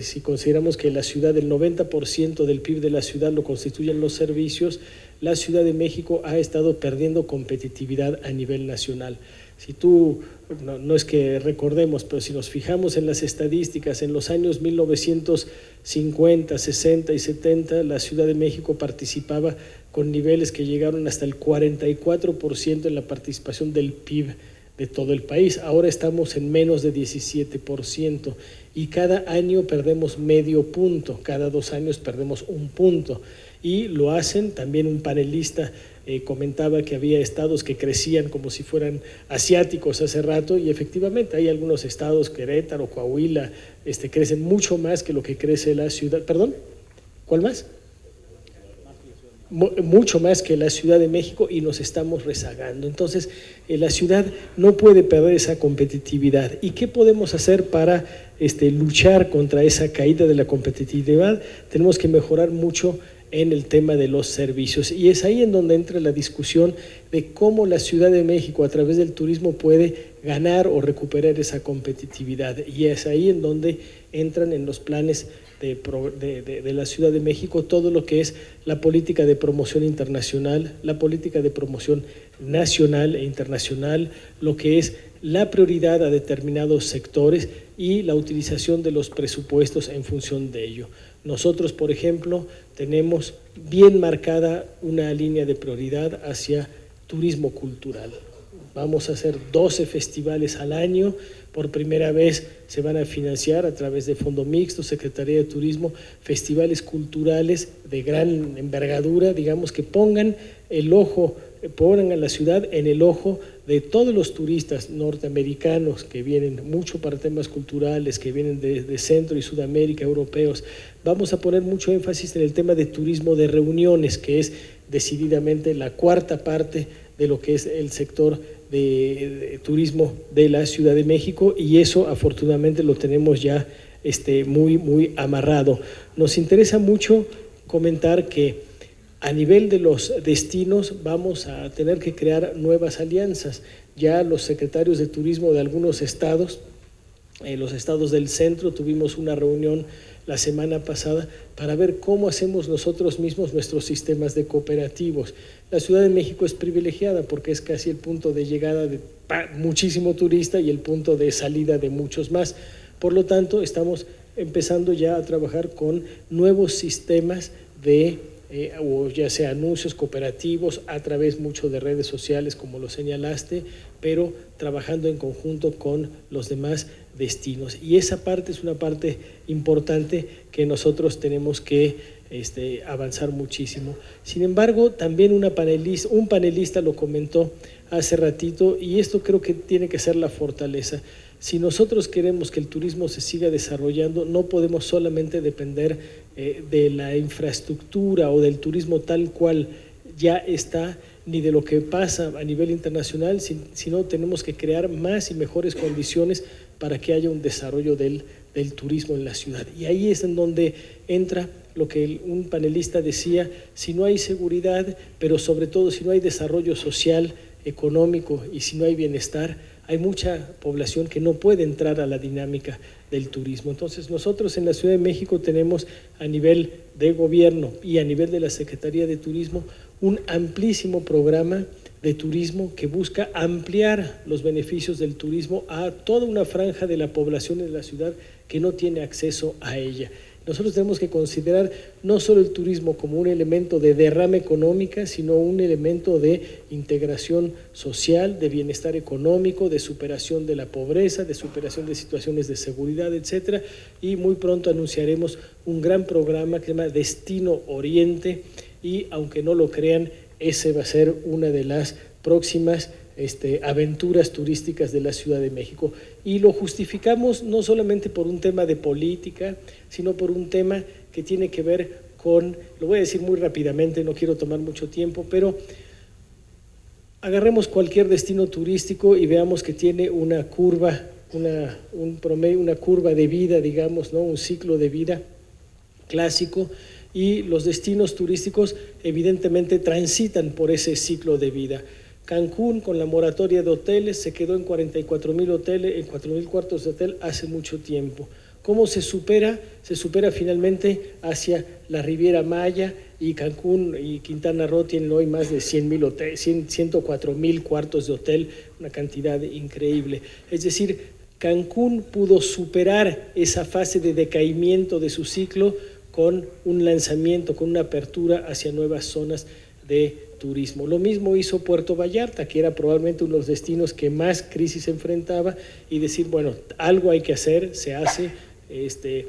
si consideramos que la ciudad, el 90% del PIB de la ciudad lo constituyen los servicios, la Ciudad de México ha estado perdiendo competitividad a nivel nacional. Si no es que recordemos, pero si nos fijamos en las estadísticas, en los años 1950, 60 y 70, la Ciudad de México participaba con niveles que llegaron hasta el 44% en la participación del PIB de todo el país. Ahora estamos en menos de 17% y cada año perdemos medio punto, cada 2 años perdemos 1 punto. Y lo hacen, también un panelista comentaba que había estados que crecían como si fueran asiáticos hace rato, y efectivamente hay algunos estados, Querétaro, Coahuila, crecen mucho más que lo que crece la ciudad. ¿Perdón? ¿Cuál más? Mucho más que la Ciudad de México, y nos estamos rezagando. Entonces, la ciudad no puede perder esa competitividad. ¿Y qué podemos hacer para luchar contra esa caída de la competitividad? Tenemos que mejorar mucho en el tema de los servicios. Y es ahí en donde entra la discusión de cómo la Ciudad de México a través del turismo puede ganar o recuperar esa competitividad. Y es ahí en donde entran en los planes de la Ciudad de México todo lo que es la política de promoción internacional, la política de promoción nacional e internacional, lo que es la prioridad a determinados sectores y la utilización de los presupuestos en función de ello. Nosotros, por ejemplo, tenemos bien marcada una línea de prioridad hacia turismo cultural. Vamos a hacer 12 festivales al año. Por primera vez se van a financiar a través de Fondo Mixto, Secretaría de Turismo, festivales culturales de gran envergadura, digamos, que pongan a la ciudad en el ojo de todos los turistas norteamericanos que vienen mucho para temas culturales, que vienen de Centro y Sudamérica, europeos. Vamos a poner mucho énfasis en el tema de turismo de reuniones, que es decididamente la cuarta parte de lo que es el sector de turismo de la Ciudad de México, y eso afortunadamente lo tenemos ya muy amarrado. Nos interesa mucho comentar que a nivel de los destinos vamos a tener que crear nuevas alianzas. Ya los secretarios de turismo de algunos estados, los estados del centro, tuvimos una reunión la semana pasada para ver cómo hacemos nosotros mismos nuestros sistemas de cooperativos. La Ciudad de México es privilegiada porque es casi el punto de llegada de muchísimo turista y el punto de salida de muchos más. Por lo tanto, estamos empezando ya a trabajar con nuevos sistemas o ya sea anuncios cooperativos a través mucho de redes sociales, como lo señalaste, pero trabajando en conjunto con los demás destinos. Y esa parte es una parte importante que nosotros tenemos que avanzar muchísimo. Sin embargo, también un panelista lo comentó hace ratito, y esto creo que tiene que ser la fortaleza. Si nosotros queremos que el turismo se siga desarrollando, no podemos solamente depender de la infraestructura o del turismo tal cual ya está, ni de lo que pasa a nivel internacional, sino tenemos que crear más y mejores condiciones para que haya un desarrollo del turismo en la ciudad. Y ahí es en donde entra lo que un panelista decía: si no hay seguridad, pero sobre todo si no hay desarrollo social, económico, y si no hay bienestar, hay mucha población que no puede entrar a la dinámica del turismo. Entonces nosotros en la Ciudad de México tenemos, a nivel de gobierno y a nivel de la Secretaría de Turismo, un amplísimo programa de turismo que busca ampliar los beneficios del turismo a toda una franja de la población de la ciudad que no tiene acceso a ella. Nosotros tenemos que considerar no solo el turismo como un elemento de derrama económica, sino un elemento de integración social, de bienestar económico, de superación de la pobreza, de superación de situaciones de seguridad, etcétera. Y muy pronto anunciaremos un gran programa que se llama Destino Oriente, y aunque no lo crean, ese va a ser una de las próximas aventuras turísticas de la Ciudad de México. Y lo justificamos no solamente por un tema de política, sino por un tema que tiene que ver con, lo voy a decir muy rápidamente, no quiero tomar mucho tiempo, pero agarremos cualquier destino turístico y veamos que tiene una curva, un promedio, una curva de vida, digamos, ¿no? Un ciclo de vida clásico, y los destinos turísticos evidentemente transitan por ese ciclo de vida. Cancún, con la moratoria de hoteles, se quedó en 44,000 hoteles, en 4,000 cuartos de hotel hace mucho tiempo. ¿Cómo se supera? Se supera finalmente hacia la Riviera Maya, y Cancún y Quintana Roo tienen hoy más de 104,000 cuartos de hotel, una cantidad increíble. Es decir, Cancún pudo superar esa fase de decaimiento de su ciclo con un lanzamiento, con una apertura hacia nuevas zonas de turismo. Lo mismo hizo Puerto Vallarta, que era probablemente uno de los destinos que más crisis enfrentaba, y decir, bueno, algo hay que hacer, se hace de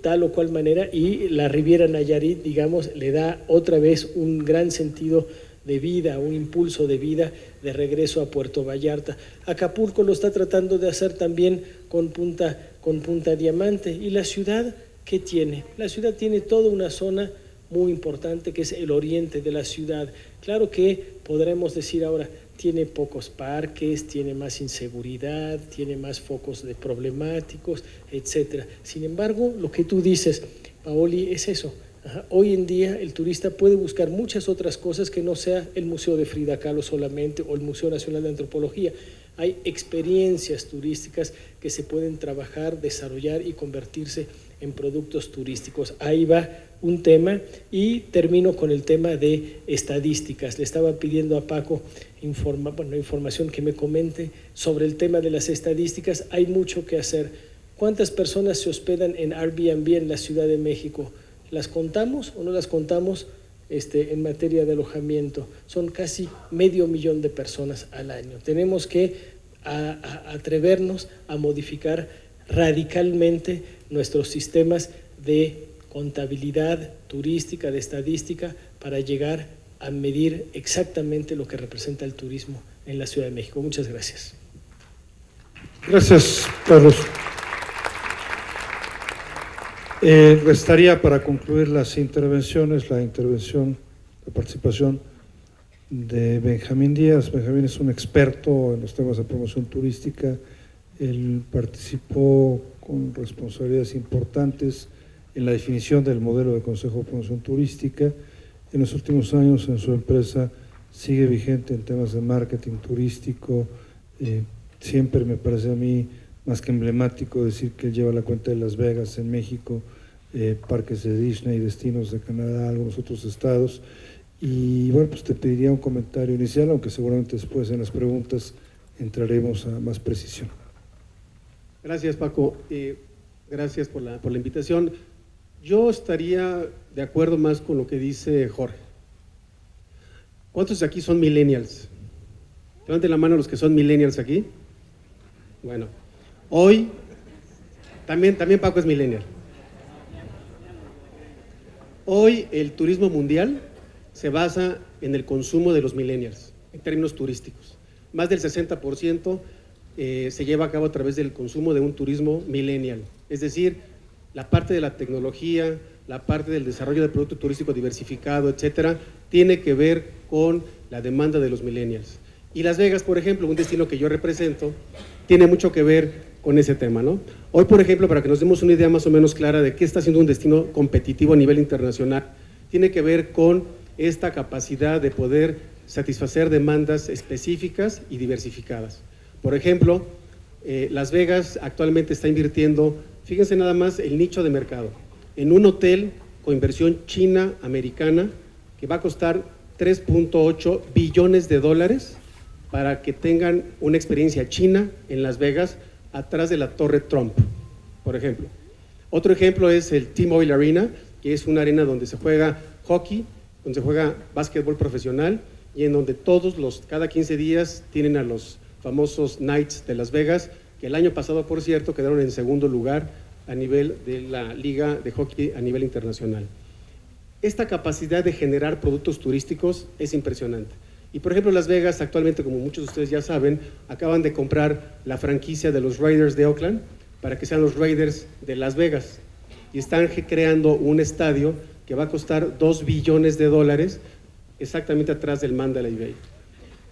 tal o cual manera, y la Riviera Nayarit, digamos, le da otra vez un gran sentido de vida, un impulso de vida de regreso a Puerto Vallarta. Acapulco lo está tratando de hacer también con Punta Diamante. Y la ciudad, ¿qué tiene? La ciudad tiene toda una zona muy importante que es el oriente de la ciudad. Claro que podremos decir ahora, tiene pocos parques, tiene más inseguridad, tiene más focos de problemáticos, etcétera. Sin embargo, lo que tú dices, Paoli, es eso. Hoy en día el turista puede buscar muchas otras cosas que no sea el Museo de Frida Kahlo solamente o el Museo Nacional de Antropología. Hay experiencias turísticas que se pueden trabajar, desarrollar y convertirse en productos turísticos. Ahí va un tema y termino con el tema de estadísticas. Le estaba pidiendo a Paco información que me comente sobre el tema de las estadísticas. Hay mucho que hacer. ¿Cuántas personas se hospedan en Airbnb en la Ciudad de México? ¿Las contamos o no las contamos en materia de alojamiento? Son casi 500,000 de personas al año. Tenemos que atrevernos a modificar radicalmente nuestros sistemas de contabilidad turística, de estadística, para llegar a medir exactamente lo que representa el turismo en la Ciudad de México. Muchas gracias. Gracias, Carlos. Restaría para concluir las intervenciones, la participación de Benjamín Díaz. Benjamín es un experto en los temas de promoción turística. Él participó con responsabilidades importantes en la definición del modelo de Consejo de Promoción Turística. En los últimos años en su empresa sigue vigente en temas de marketing turístico. Siempre me parece a mí más que emblemático decir que él lleva la cuenta de Las Vegas en México, parques de Disney, destinos de Canadá, algunos otros estados. Y bueno, pues te pediría un comentario inicial, aunque seguramente después en las preguntas entraremos a más precisión. Gracias, Paco. Gracias por la invitación. Yo estaría de acuerdo más con lo que dice Jorge. ¿Cuántos de aquí son millennials? Levanten la mano los que son millennials aquí. Bueno, hoy también Paco es millennial. Hoy el turismo mundial se basa en el consumo de los millennials, en términos turísticos. Más del 60% se lleva a cabo a través del consumo de un turismo millennial. Es decir, la parte de la tecnología, la parte del desarrollo de producto turístico diversificado, etcétera, tiene que ver con la demanda de los millennials. Y Las Vegas, por ejemplo, un destino que yo represento, tiene mucho que ver con ese tema, ¿no? Hoy, por ejemplo, para que nos demos una idea más o menos clara de qué está siendo un destino competitivo a nivel internacional, tiene que ver con esta capacidad de poder satisfacer demandas específicas y diversificadas. Por ejemplo, Las Vegas actualmente está invirtiendo, fíjense nada más el nicho de mercado, en un hotel con inversión china-americana que va a costar 3.8 billones de dólares para que tengan una experiencia china en Las Vegas atrás de la Torre Trump, por ejemplo. Otro ejemplo es el T-Mobile Arena, que es una arena donde se juega hockey, donde se juega básquetbol profesional y en donde cada 15 días tienen a los famosos Knights de Las Vegas, que el año pasado, por cierto, quedaron en segundo lugar a nivel de la liga de hockey a nivel internacional. Esta capacidad de generar productos turísticos es impresionante. Y por ejemplo, Las Vegas actualmente, como muchos de ustedes ya saben, acaban de comprar la franquicia de los Raiders de Oakland para que sean los Raiders de Las Vegas. Y están creando un estadio que va a costar 2 billones de dólares exactamente atrás del Mandalay Bay.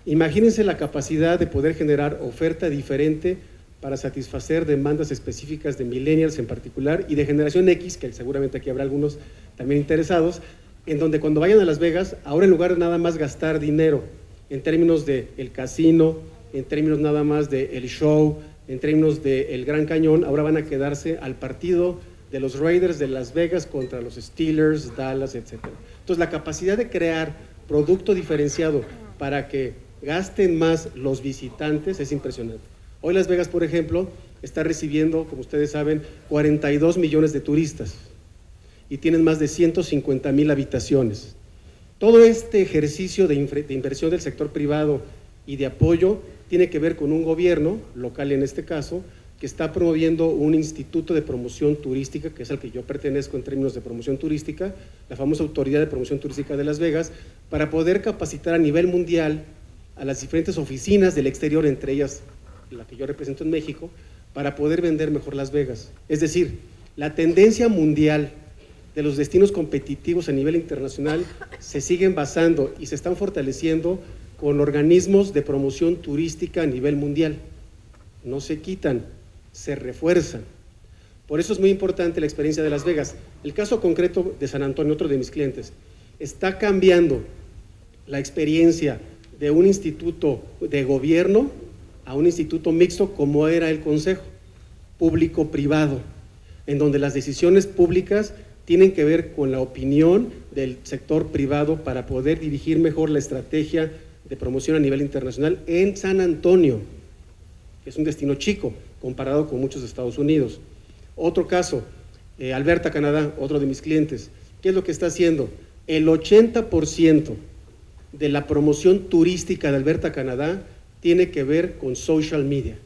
Imagínense la capacidad de poder generar oferta diferente para satisfacer demandas específicas de millennials en particular y de generación X, que seguramente aquí habrá algunos también interesados, en donde cuando vayan a Las Vegas, ahora en lugar de nada más gastar dinero en términos del casino, en términos nada más del show, en términos del Gran Cañón, ahora van a quedarse al partido de los Raiders de Las Vegas contra los Steelers, Dallas, etc. Entonces, la capacidad de crear producto diferenciado para que gasten más los visitantes es impresionante. Hoy Las Vegas, por ejemplo, está recibiendo, como ustedes saben, 42 millones de turistas y tienen más de 150,000 habitaciones. Todo este ejercicio de inversión del sector privado y de apoyo tiene que ver con un gobierno, local en este caso, que está promoviendo un instituto de promoción turística, que es al que yo pertenezco en términos de promoción turística, la famosa Autoridad de Promoción Turística de Las Vegas, para poder capacitar a nivel mundial a las diferentes oficinas del exterior, entre ellas la que yo represento en México, para poder vender mejor Las Vegas. Es decir, la tendencia mundial de los destinos competitivos a nivel internacional se siguen basando y se están fortaleciendo con organismos de promoción turística a nivel mundial. No se quitan, se refuerzan. Por eso es muy importante la experiencia de Las Vegas. El caso concreto de San Antonio, otro de mis clientes, está cambiando la experiencia de un instituto de gobierno a un instituto mixto como era el Consejo, público-privado, en donde las decisiones públicas tienen que ver con la opinión del sector privado para poder dirigir mejor la estrategia de promoción a nivel internacional en San Antonio, que es un destino chico comparado con muchos de Estados Unidos. Otro caso, Alberta, Canadá, otro de mis clientes. ¿Qué es lo que está haciendo? El 80% de la promoción turística de Alberta, Canadá, tiene que ver con social media.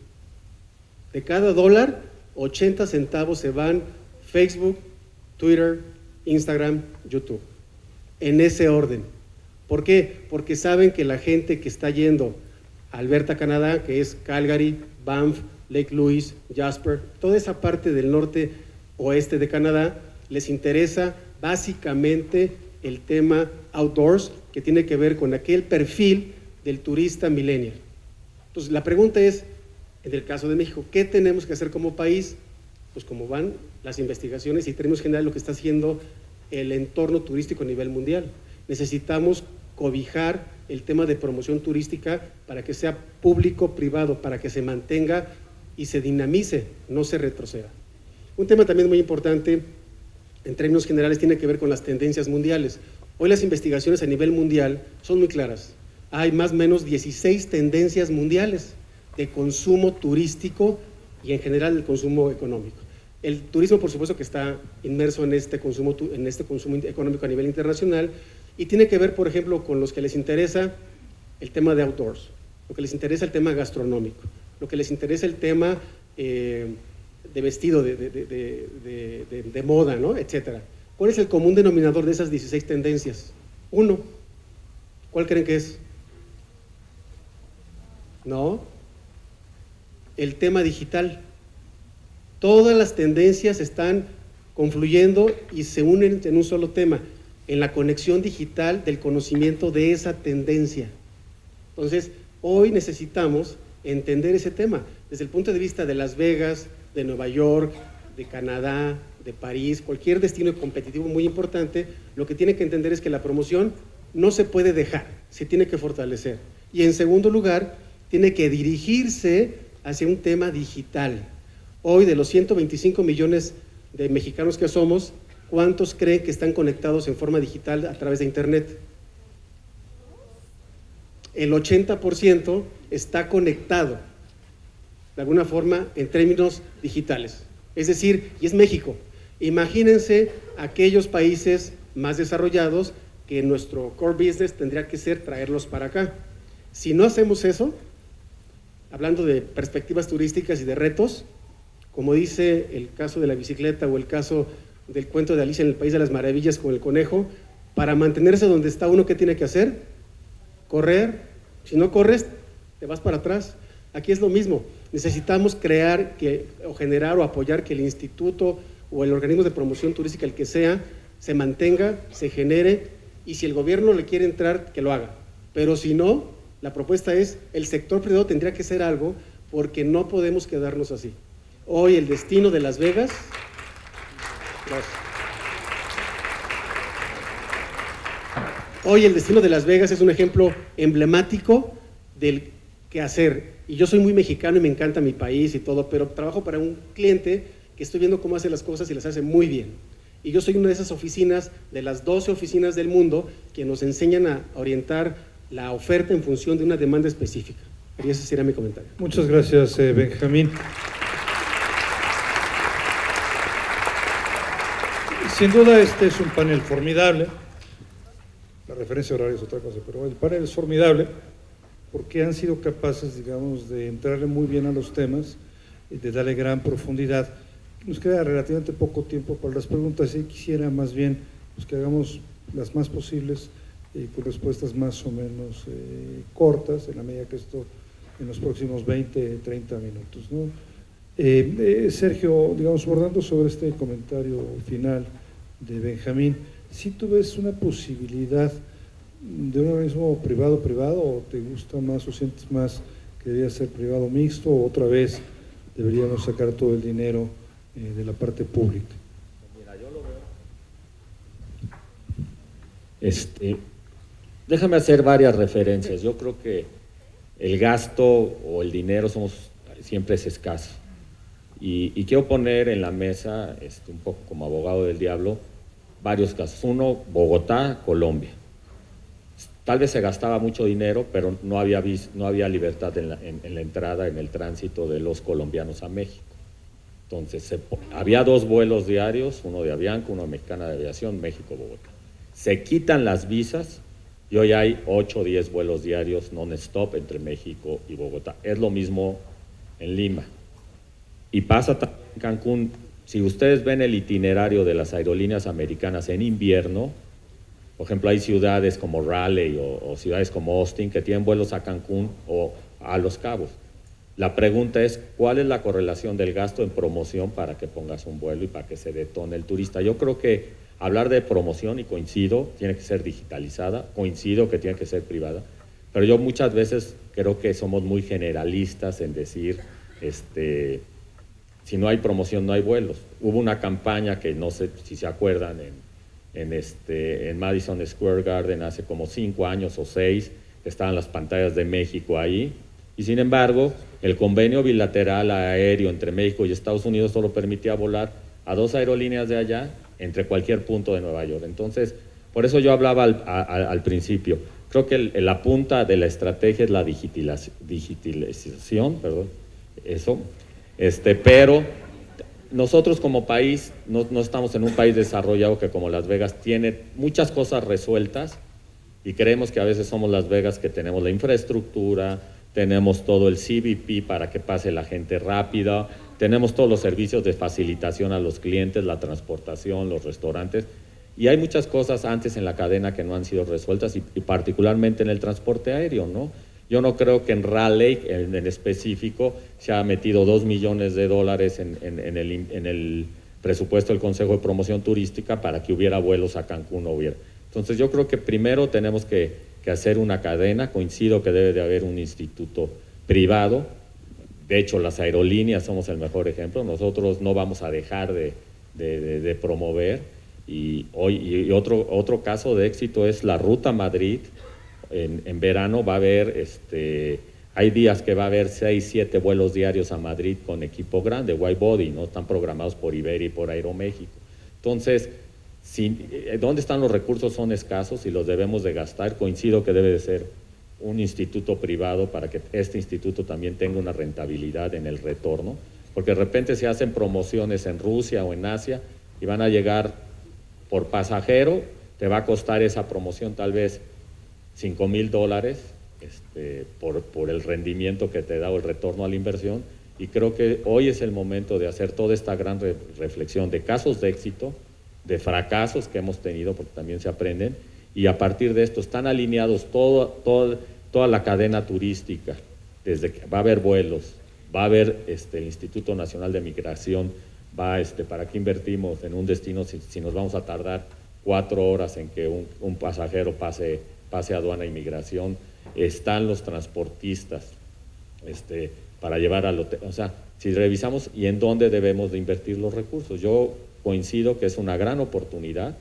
De cada dólar, 80 centavos se van Facebook, Twitter, Instagram, YouTube. En ese orden. ¿Por qué? Porque saben que la gente que está yendo a Alberta, Canadá, que es Calgary, Banff, Lake Louise, Jasper, toda esa parte del norte oeste de Canadá, les interesa básicamente el tema outdoors, que tiene que ver con aquel perfil del turista millennial. Entonces, la pregunta es, en el caso de México, ¿qué tenemos que hacer como país? Pues como van las investigaciones y en términos generales lo que está haciendo el entorno turístico a nivel mundial. Necesitamos cobijar el tema de promoción turística para que sea público-privado, para que se mantenga y se dinamice, no se retroceda. Un tema también muy importante, en términos generales, tiene que ver con las tendencias mundiales. Hoy las investigaciones a nivel mundial son muy claras. Hay más o menos 16 tendencias mundiales de consumo turístico y en general el consumo económico. El turismo, por supuesto, que está inmerso en este consumo económico a nivel internacional y tiene que ver, por ejemplo, con los que les interesa el tema de outdoors, lo que les interesa el tema gastronómico, lo que les interesa el tema de vestido, de moda, ¿no? Etcétera. ¿Cuál es el común denominador de esas 16 tendencias? Uno. ¿Cuál creen que es? No. El tema digital. Todas las tendencias están confluyendo y se unen en un solo tema, en la conexión digital del conocimiento de esa tendencia. Entonces, hoy necesitamos entender ese tema desde el punto de vista de Las Vegas, de Nueva York, de Canadá, de París, cualquier destino competitivo muy importante. Lo que tiene que entender es que la promoción no se puede dejar, se tiene que fortalecer. Y en segundo lugar, tiene que dirigirse hacia un tema digital. Hoy, de los 125 millones de mexicanos que somos, ¿cuántos creen que están conectados en forma digital a través de Internet? El 80% está conectado, de alguna forma, en términos digitales. Es decir, y es México. Imagínense aquellos países más desarrollados que nuestro core business tendría que ser traerlos para acá. Si no hacemos eso, hablando de perspectivas turísticas y de retos, como dice el caso de la bicicleta o el caso del cuento de Alicia en el País de las Maravillas con el conejo, para mantenerse donde está uno, ¿qué tiene que hacer? Correr. Si no corres, te vas para atrás. Aquí es lo mismo. Necesitamos crear o generar o apoyar que el instituto o el organismo de promoción turística, el que sea, se mantenga, se genere, y si el gobierno le quiere entrar, que lo haga. Pero si no, la propuesta es, el sector privado tendría que hacer algo, porque no podemos quedarnos así. Hoy el destino de Las Vegas, es un ejemplo emblemático del quehacer. Y yo soy muy mexicano y me encanta mi país y todo, pero trabajo para un cliente que estoy viendo cómo hace las cosas y las hace muy bien. Y yo soy una de esas oficinas, de las 12 oficinas del mundo, que nos enseñan a orientar la oferta en función de una demanda específica. Y ese sería mi comentario. Muchas gracias, Benjamín. Sin duda este es un panel formidable. La referencia horaria es otra cosa, pero el panel es formidable porque han sido capaces, digamos, de entrarle muy bien a los temas, de darle gran profundidad. Nos queda relativamente poco tiempo para las preguntas y quisiera más bien pues, que hagamos las más posibles con respuestas más o menos cortas, en la medida que esto en los próximos 20, 30 minutos, ¿no? Sergio, digamos, abordando sobre este comentario final de Benjamín, ¿sí tú ves una posibilidad de un organismo privado-privado o te gusta más o sientes más que debería ser privado mixto o otra vez deberíamos sacar todo el dinero de la parte pública. Mira, yo lo veo. Déjame hacer varias referencias. Yo creo que el gasto o el dinero siempre es escaso. Y quiero poner en la mesa, un poco como abogado del diablo, varios casos. Uno, Bogotá, Colombia. Tal vez se gastaba mucho dinero, pero no había libertad en la entrada, en el tránsito de los colombianos a México. Entonces, había 2 vuelos diarios, uno de Avianca, uno de Mexicana de Aviación, México-Bogotá. Se quitan las visas y hoy hay 8 o 10 vuelos diarios non-stop entre México y Bogotá. Es lo mismo en Lima. Y pasa también en Cancún. Si ustedes ven el itinerario de las aerolíneas americanas en invierno, por ejemplo, hay ciudades como Raleigh o ciudades como Austin que tienen vuelos a Cancún o a Los Cabos. La pregunta es, ¿cuál es la correlación del gasto en promoción para que pongas un vuelo y para que se detone el turista? Yo creo que hablar de promoción, y coincido, tiene que ser digitalizada, coincido que tiene que ser privada, pero yo muchas veces creo que somos muy generalistas en decir, si no hay promoción no hay vuelos. Hubo una campaña que no sé si se acuerdan en Madison Square Garden hace como 5 años o 6, estaban las pantallas de México ahí, y sin embargo el convenio bilateral aéreo entre México y Estados Unidos solo permitía volar a 2 aerolíneas de allá entre cualquier punto de Nueva York. Entonces, por eso yo hablaba al principio, creo que la punta de la estrategia es la digitalización, pero nosotros como país no estamos en un país desarrollado que como Las Vegas tiene muchas cosas resueltas, y creemos que a veces somos Las Vegas que tenemos la infraestructura, tenemos todo el CBP para que pase la gente rápida, tenemos todos los servicios de facilitación a los clientes, la transportación, los restaurantes, y hay muchas cosas antes en la cadena que no han sido resueltas, y particularmente en el transporte aéreo, ¿no? Yo no creo que en Raleigh, en específico, se ha metido $2 millones en el presupuesto del Consejo de Promoción Turística para que hubiera vuelos a Cancún, no hubiera. Entonces yo creo que primero tenemos que hacer una cadena. Coincido que debe de haber un instituto privado. De hecho, las aerolíneas somos el mejor ejemplo. Nosotros no vamos a dejar de promover. Y otro caso de éxito es la Ruta Madrid. En verano va a haber, hay días que va a haber 6, 7 vuelos diarios a Madrid con equipo grande, wide body, ¿no? Están programados por Iberia y por Aeroméxico. Entonces, ¿dónde están los recursos? Son escasos y los debemos de gastar. Coincido que debe de ser un instituto privado para que este instituto también tenga una rentabilidad en el retorno, porque de repente se hacen promociones en Rusia o en Asia y van a llegar por pasajero, te va a costar esa promoción tal vez $5,000 por el rendimiento que te da o el retorno a la inversión, y creo que hoy es el momento de hacer toda esta gran reflexión de casos de éxito, de fracasos que hemos tenido, porque también se aprenden, y a partir de esto están alineados toda la cadena turística, desde que va a haber vuelos, va a haber el Instituto Nacional de Migración, ¿para qué invertimos en un destino si nos vamos a tardar 4 horas en que un pasajero pase aduana e inmigración? Están los transportistas para llevar al hotel. O sea, si revisamos y en dónde debemos de invertir los recursos, yo coincido que es una gran oportunidad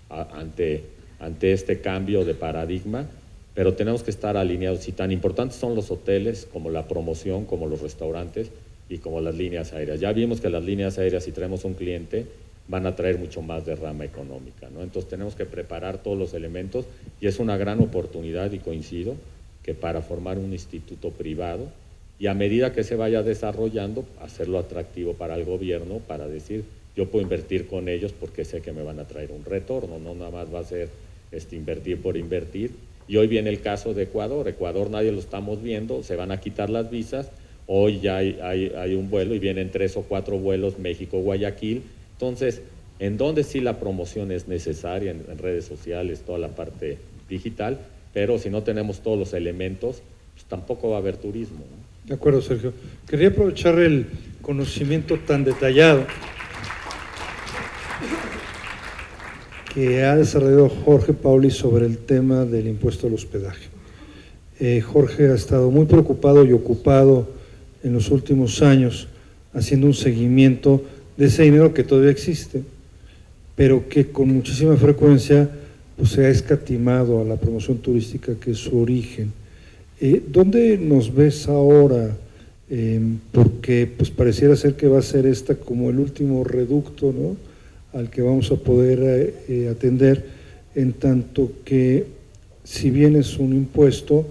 ante este cambio de paradigma, pero tenemos que estar alineados. Y tan importantes son los hoteles como la promoción, como los restaurantes y como las líneas aéreas. Ya vimos que las líneas aéreas, si traemos un cliente, van a traer mucho más derrama económica, ¿no? Entonces tenemos que preparar todos los elementos, y es una gran oportunidad, y coincido que para formar un instituto privado, y a medida que se vaya desarrollando, hacerlo atractivo para el gobierno, para decir, yo puedo invertir con ellos porque sé que me van a traer un retorno, no nada más va a ser invertir por invertir. Y hoy viene el caso de Ecuador. Ecuador nadie lo estamos viendo, se van a quitar las visas, hoy ya hay un vuelo y vienen 3 o 4 vuelos México-Guayaquil. Entonces, en donde sí la promoción es necesaria, en redes sociales, toda la parte digital, pero si no tenemos todos los elementos, pues tampoco va a haber turismo, ¿no? De acuerdo, Sergio. Quería aprovechar el conocimiento tan detallado que ha desarrollado Jorge Pauli sobre el tema del impuesto al hospedaje. Jorge ha estado muy preocupado y ocupado en los últimos años haciendo un seguimiento de ese dinero que todavía existe, pero que con muchísima frecuencia pues, se ha escatimado a la promoción turística, que es su origen. ¿Dónde nos ves ahora? Porque pues pareciera ser que va a ser esta como el último reducto, ¿no?, al que vamos a poder atender, en tanto que si bien es un impuesto,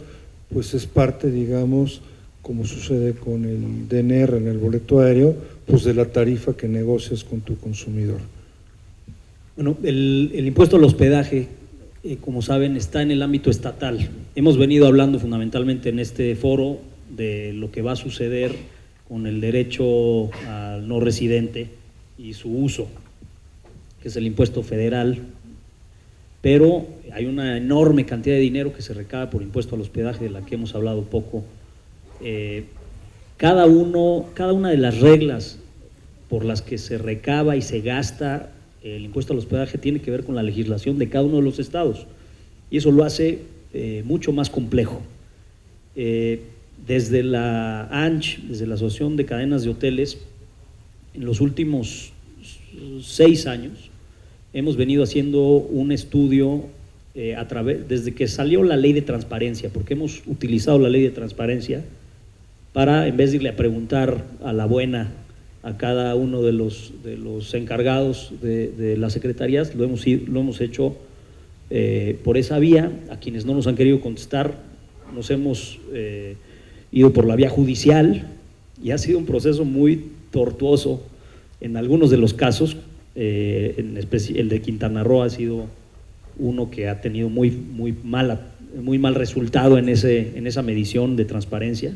pues es parte, digamos, como sucede con el DNR en el boleto aéreo, pues de la tarifa que negocias con tu consumidor. Bueno, el impuesto al hospedaje, como saben, está en el ámbito estatal. Hemos venido hablando fundamentalmente en este foro de lo que va a suceder con el derecho al no residente y su uso, que es el impuesto federal, pero hay una enorme cantidad de dinero que se recaba por impuesto al hospedaje, de la que hemos hablado poco. Cada una de las reglas por las que se recaba y se gasta el impuesto al hospedaje tiene que ver con la legislación de cada uno de los estados, y eso lo hace mucho más complejo. Desde la ANCH, desde la Asociación de Cadenas de Hoteles, en los últimos 6 años hemos venido haciendo un estudio desde que salió la ley de transparencia, porque hemos utilizado la ley de transparencia para, en vez de irle a preguntar a la buena a cada uno de los encargados de las secretarías, lo hemos hecho por esa vía. A quienes no nos han querido contestar, nos hemos ido por la vía judicial, y ha sido un proceso muy tortuoso en algunos de los casos. El de Quintana Roo ha sido uno que ha tenido muy mal resultado en esa medición de transparencia,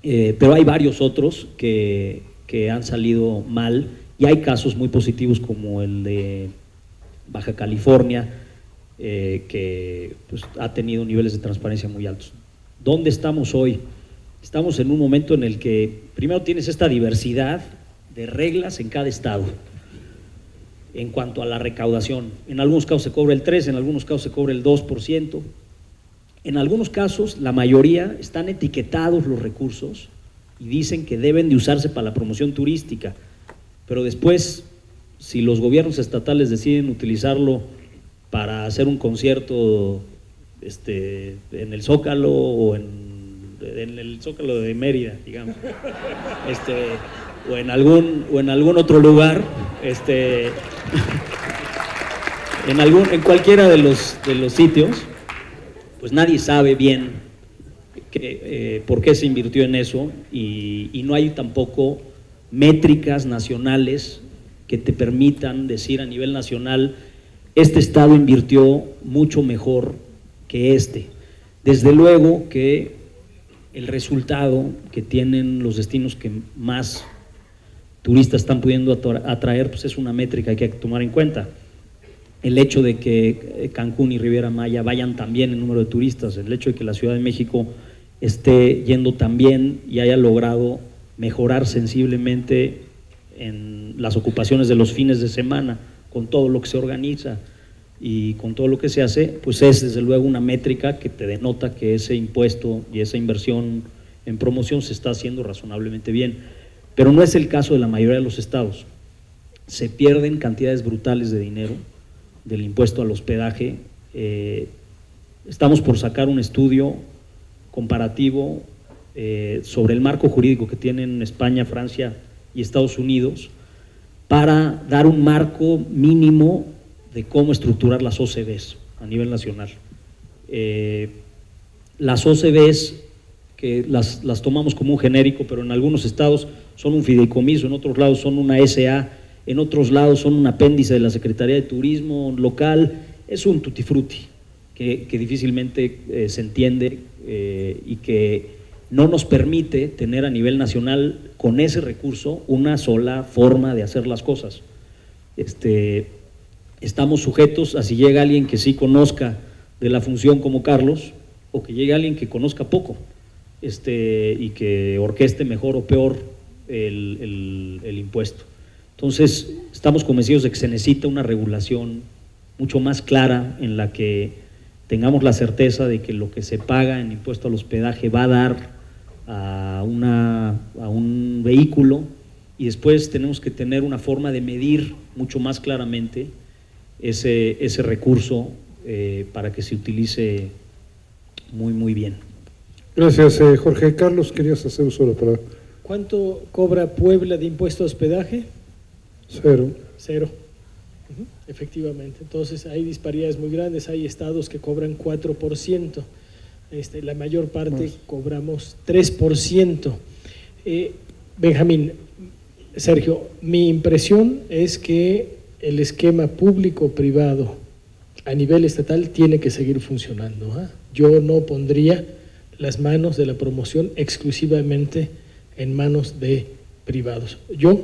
pero hay varios otros que han salido mal, y hay casos muy positivos como el de Baja California, que pues, ha tenido niveles de transparencia muy altos. ¿Dónde estamos hoy? Estamos en un momento en el que primero tienes esta diversidad de reglas en cada estado en cuanto a la recaudación. En algunos casos se cobra el 3%, en algunos casos se cobra el 2%. En algunos casos, la mayoría, están etiquetados los recursos y dicen que deben de usarse para la promoción turística, pero después, si los gobiernos estatales deciden utilizarlo para hacer un concierto en el Zócalo o en el Zócalo de Mérida, digamos, o en algún otro lugar, en cualquiera de los sitios, pues nadie sabe bien por qué se invirtió en eso, y no hay tampoco métricas nacionales que te permitan decir a nivel nacional: este estado invirtió mucho mejor que este. Desde luego que el resultado que tienen los destinos que más turistas están pudiendo atraer, pues es una métrica que hay que tomar en cuenta. El hecho de que Cancún y Riviera Maya vayan también en número de turistas, el hecho de que la Ciudad de México esté yendo también y haya logrado mejorar sensiblemente en las ocupaciones de los fines de semana, con todo lo que se organiza y con todo lo que se hace, pues es desde luego una métrica que te denota que ese impuesto y esa inversión en promoción se está haciendo razonablemente bien. Pero no es el caso de la mayoría de los estados. Se pierden cantidades brutales de dinero del impuesto al hospedaje. Estamos por sacar un estudio comparativo sobre el marco jurídico que tienen España, Francia y Estados Unidos, para dar un marco mínimo de cómo estructurar las OCBs a nivel nacional. Las OCBs, que las tomamos como un genérico, pero en algunos estados son un fideicomiso, en otros lados son una SA, en otros lados son un apéndice de la Secretaría de Turismo local. Es un tutti frutti que difícilmente se entiende y que no nos permite tener a nivel nacional con ese recurso una sola forma de hacer las cosas. Estamos sujetos a si llega alguien que sí conozca de la función como Carlos, o que llegue alguien que conozca poco y que orqueste mejor o peor el impuesto. Entonces, estamos convencidos de que se necesita una regulación mucho más clara, en la que tengamos la certeza de que lo que se paga en impuesto al hospedaje va a dar a un vehículo y después tenemos que tener una forma de medir mucho más claramente ese recurso para que se utilice muy bien. Gracias, Jorge. Carlos, querías hacer uso de la palabra. ¿Cuánto cobra Puebla de impuesto de hospedaje? 0. 0. Efectivamente. Entonces hay disparidades muy grandes. Hay estados que cobran 4%. La mayor parte cobramos 3%. Benjamín, Sergio, mi impresión es que el esquema público-privado a nivel estatal tiene que seguir funcionando. Yo no pondría las manos de la promoción exclusivamente en manos de privados. Yo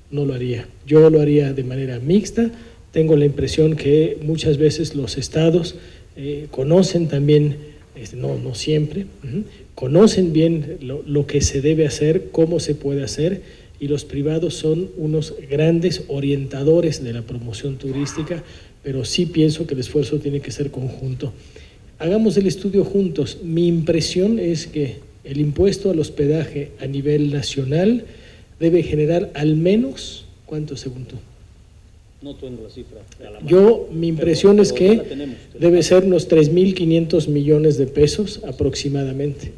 no lo haría. Yo lo haría de manera mixta. Tengo la impresión que muchas veces los estados conocen también, no siempre, conocen bien lo que se debe hacer, cómo se puede hacer, y los privados son unos grandes orientadores de la promoción turística, pero sí pienso que el esfuerzo tiene que ser conjunto. Hagamos el estudio juntos. Mi impresión es que el impuesto al hospedaje a nivel nacional debe generar al menos, ¿cuánto según tú? No tengo la cifra a la mano. Yo, mi impresión es ya que la tenemos. debe ser unos 3.500 millones de pesos aproximadamente.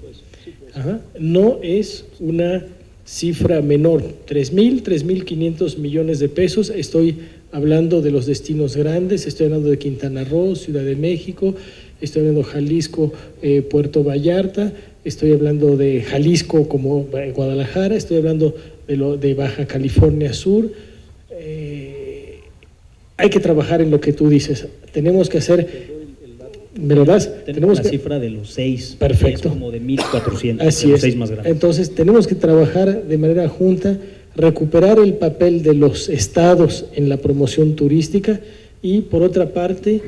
Ajá. No es una cifra menor, 3.500 millones de pesos. Estoy hablando de los destinos grandes, estoy hablando de Quintana Roo, Ciudad de México, estoy hablando de Jalisco, Puerto Vallarta, estoy hablando de Jalisco como Guadalajara, estoy hablando de Baja California Sur. Hay que trabajar en lo que tú dices. Tenemos que hacer. ¿Me lo das? Tenemos la cifra de los 6. Perfecto. Es como de 1.400. Así de los es. 6 más grandes. Entonces, tenemos que trabajar de manera junta, recuperar el papel de los estados en la promoción turística y, por otra parte,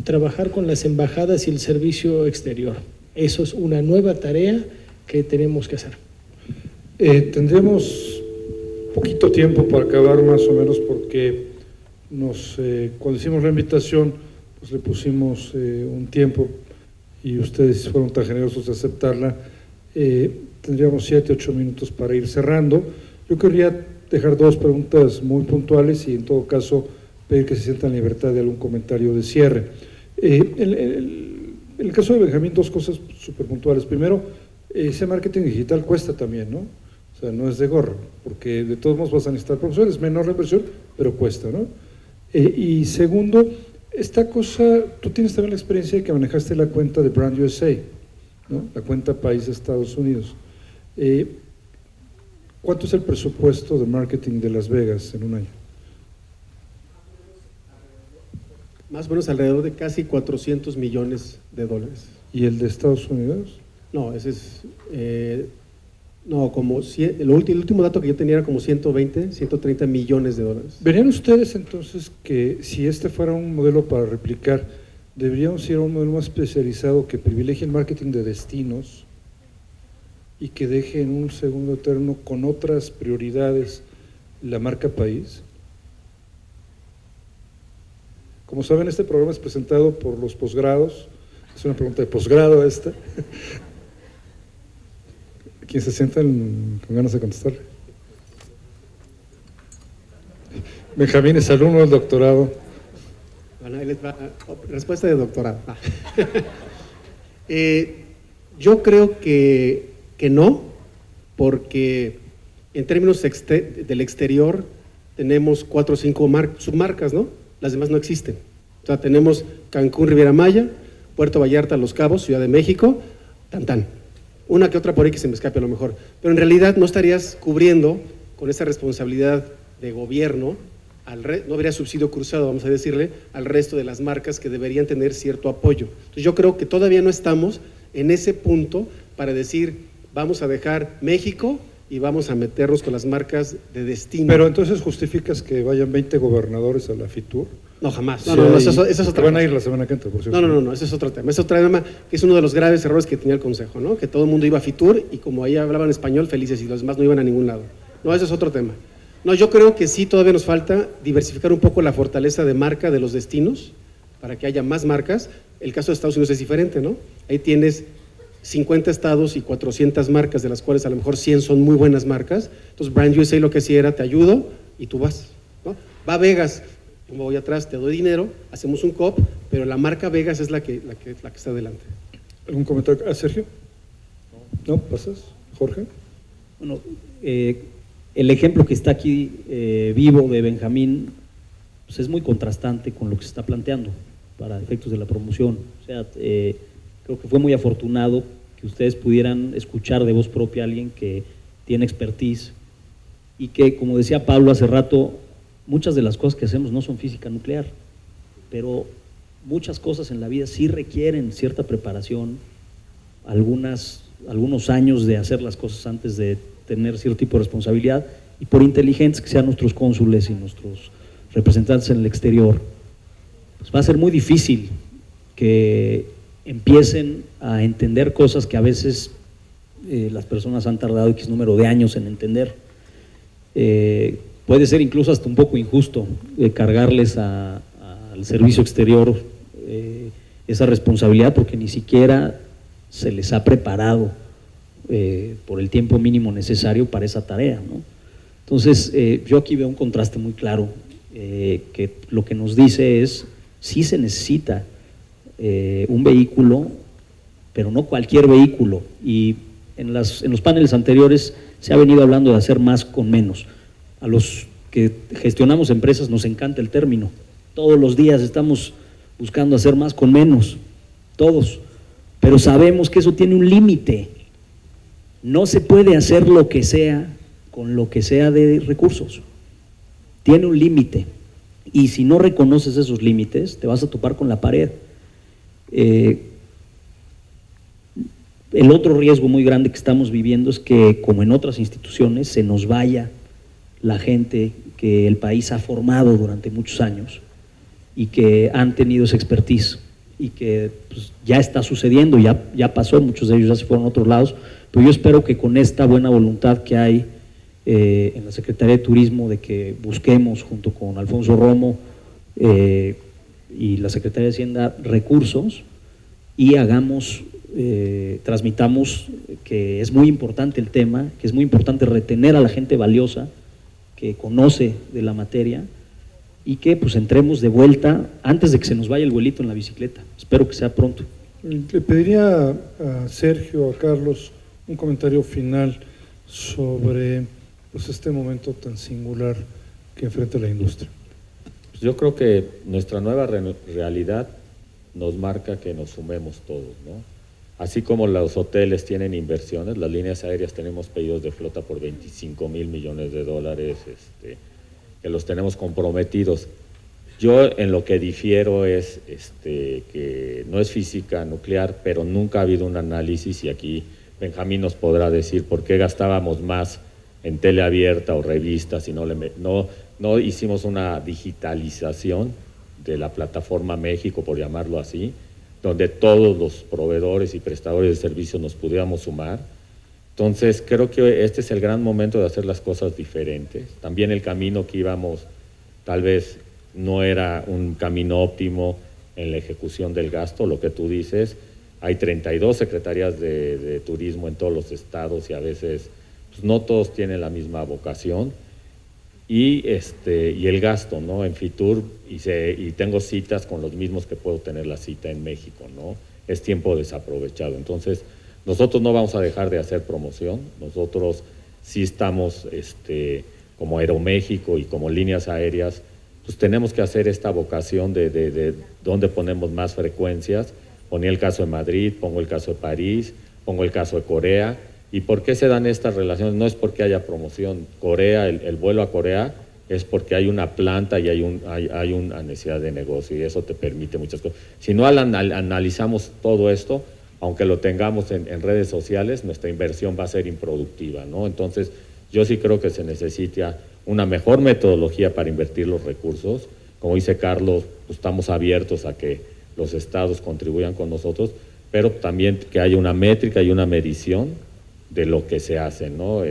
trabajar con las embajadas y el servicio exterior. Eso es una nueva tarea que tenemos que hacer. Tendremos poquito tiempo para acabar más o menos porque cuando hicimos la invitación pues le pusimos un tiempo y ustedes fueron tan generosos de aceptarla. Tendríamos 7, 8 minutos para ir cerrando. Yo quería dejar 2 preguntas muy puntuales y en todo caso pedir que se sientan en libertad de algún comentario de cierre. En el caso de Benjamín, 2 cosas súper puntuales. Primero, ese marketing digital cuesta también, ¿no? O sea, no es de gorro, porque de todos modos vas a necesitar profesores, menor la inversión, pero cuesta, ¿no? Y segundo, esta cosa, tú tienes también la experiencia de que manejaste la cuenta de Brand USA, ¿no? La cuenta país de Estados Unidos. ¿Cuánto es el presupuesto de marketing de Las Vegas en un año? Más o menos alrededor de casi $400 millones. ¿Y el de Estados Unidos? No, ese es, no, como el último dato que yo tenía era como 120, 130 millones de dólares. ¿Verían ustedes entonces que si este fuera un modelo para replicar, deberíamos ir a un modelo más especializado que privilegie el marketing de destinos y que deje en un segundo término con otras prioridades la marca país? Como saben, este programa es presentado por los posgrados. Es una pregunta de posgrado esta. ¿Quién se sienta con ganas de contestar? Benjamín es alumno del doctorado. Bueno, ahí les va, respuesta de doctorado. Yo creo que no, porque en términos del exterior tenemos 4 o 5 submarcas, ¿no? Las demás no existen. O sea, tenemos Cancún, Riviera Maya, Puerto Vallarta, Los Cabos, Ciudad de México, tan. Una que otra por ahí que se me escape a lo mejor. Pero en realidad no estarías cubriendo con esa responsabilidad de gobierno, no habría subsidio cruzado, vamos a decirle, al resto de las marcas que deberían tener cierto apoyo. Entonces yo creo que todavía no estamos en ese punto para decir, vamos a dejar México y vamos a meternos con las marcas de destino. Pero entonces justificas que vayan 20 gobernadores a la FITUR. No, jamás. Sí, No, eso es otra van a cosa. ir la semana que entra, por cierto. No, ese es otro tema. Es otro tema que es uno de los graves errores que tenía el Consejo, ¿no? Que todo el mundo iba a FITUR y como ahí hablaban español, felices, y los demás no iban a ningún lado. No, ese es otro tema. No, yo creo que sí, todavía nos falta diversificar un poco la fortaleza de marca de los destinos para que haya más marcas. El caso de Estados Unidos es diferente, ¿no? Ahí tienes 50 estados y 400 marcas, de las cuales a lo mejor 100 son muy buenas marcas. Entonces Brand USA lo que hacía era, te ayudo y tú vas, ¿no? Va a Vegas, yo me voy atrás, te doy dinero, hacemos un COP, pero la marca Vegas es la que está adelante. ¿Algún comentario? ¿Sergio? ¿No? ¿Pasas? ¿Jorge? Bueno, el ejemplo que está aquí vivo de Benjamín pues es muy contrastante con lo que se está planteando para efectos de la promoción. O sea, creo que fue muy afortunado que ustedes pudieran escuchar de voz propia a alguien que tiene expertise y que, como decía Pablo hace rato, muchas de las cosas que hacemos no son física nuclear, pero muchas cosas en la vida sí requieren cierta preparación, algunos años de hacer las cosas antes de tener cierto tipo de responsabilidad, y por inteligentes que sean nuestros cónsules y nuestros representantes en el exterior, pues va a ser muy difícil que empiecen a entender cosas que a veces las personas han tardado X número de años en entender. Puede ser incluso hasta un poco injusto cargarles al servicio exterior esa responsabilidad, porque ni siquiera se les ha preparado por el tiempo mínimo necesario para esa tarea, ¿no? Entonces, yo aquí veo un contraste muy claro, que lo que nos dice es, sí se necesita un vehículo, pero no cualquier vehículo, y en los paneles anteriores se ha venido hablando de hacer más con menos. A los que gestionamos empresas nos encanta el término, todos los días estamos buscando hacer más con menos, todos, pero sabemos que eso tiene un límite. No se puede hacer lo que sea con lo que sea de recursos, tiene un límite, y si no reconoces esos límites te vas a topar con la pared. El otro riesgo muy grande que estamos viviendo es que, como en otras instituciones, se nos vaya la gente que el país ha formado durante muchos años y que han tenido esa expertise, y que pues, ya está sucediendo, ya pasó, muchos de ellos ya se fueron a otros lados, pero yo espero que con esta buena voluntad que hay en la Secretaría de Turismo, de que busquemos junto con Alfonso Romo y la Secretaría de Hacienda recursos, y transmitamos que es muy importante el tema, que es muy importante retener a la gente valiosa que conoce de la materia, y que pues entremos de vuelta antes de que se nos vaya el vuelito en la bicicleta. Espero que sea pronto. Le pediría a Sergio, a Carlos, un comentario final sobre pues, este momento tan singular que enfrenta la industria. Pues yo creo que nuestra nueva realidad nos marca que nos sumemos todos, ¿no? Así como los hoteles tienen inversiones, las líneas aéreas tenemos pedidos de flota por $25 mil millones, que los tenemos comprometidos. Yo en lo que difiero es que no es física nuclear, pero nunca ha habido un análisis, y aquí Benjamín nos podrá decir por qué gastábamos más en tele abierta o revistas y no hicimos una digitalización de la plataforma México, por llamarlo así, donde todos los proveedores y prestadores de servicios nos pudiéramos sumar. Entonces, creo que este es el gran momento de hacer las cosas diferentes. También el camino que íbamos, tal vez no era un camino óptimo en la ejecución del gasto, lo que tú dices. Hay 32 secretarías de turismo en todos los estados y a veces pues, no todos tienen la misma vocación. Y el gasto, ¿no? En Fitur, y tengo citas con los mismos que puedo tener la cita en México, ¿no? Es tiempo desaprovechado. Entonces, nosotros no vamos a dejar de hacer promoción. Nosotros sí estamos, como Aeroméxico y como líneas aéreas, pues tenemos que hacer esta vocación de dónde ponemos más frecuencias. Ponía el caso de Madrid, pongo el caso de París, pongo el caso de Corea. ¿Y por qué se dan estas relaciones? No es porque haya promoción. Corea, el vuelo a Corea es porque hay una planta y hay una necesidad de negocio, y eso te permite muchas cosas. Si no analizamos todo esto, aunque lo tengamos en redes sociales, nuestra inversión va a ser improductiva, ¿no? Entonces, yo sí creo que se necesita una mejor metodología para invertir los recursos. Como dice Carlos, pues estamos abiertos a que los estados contribuyan con nosotros, pero también que haya una métrica y una medición de lo que se hace, ¿no?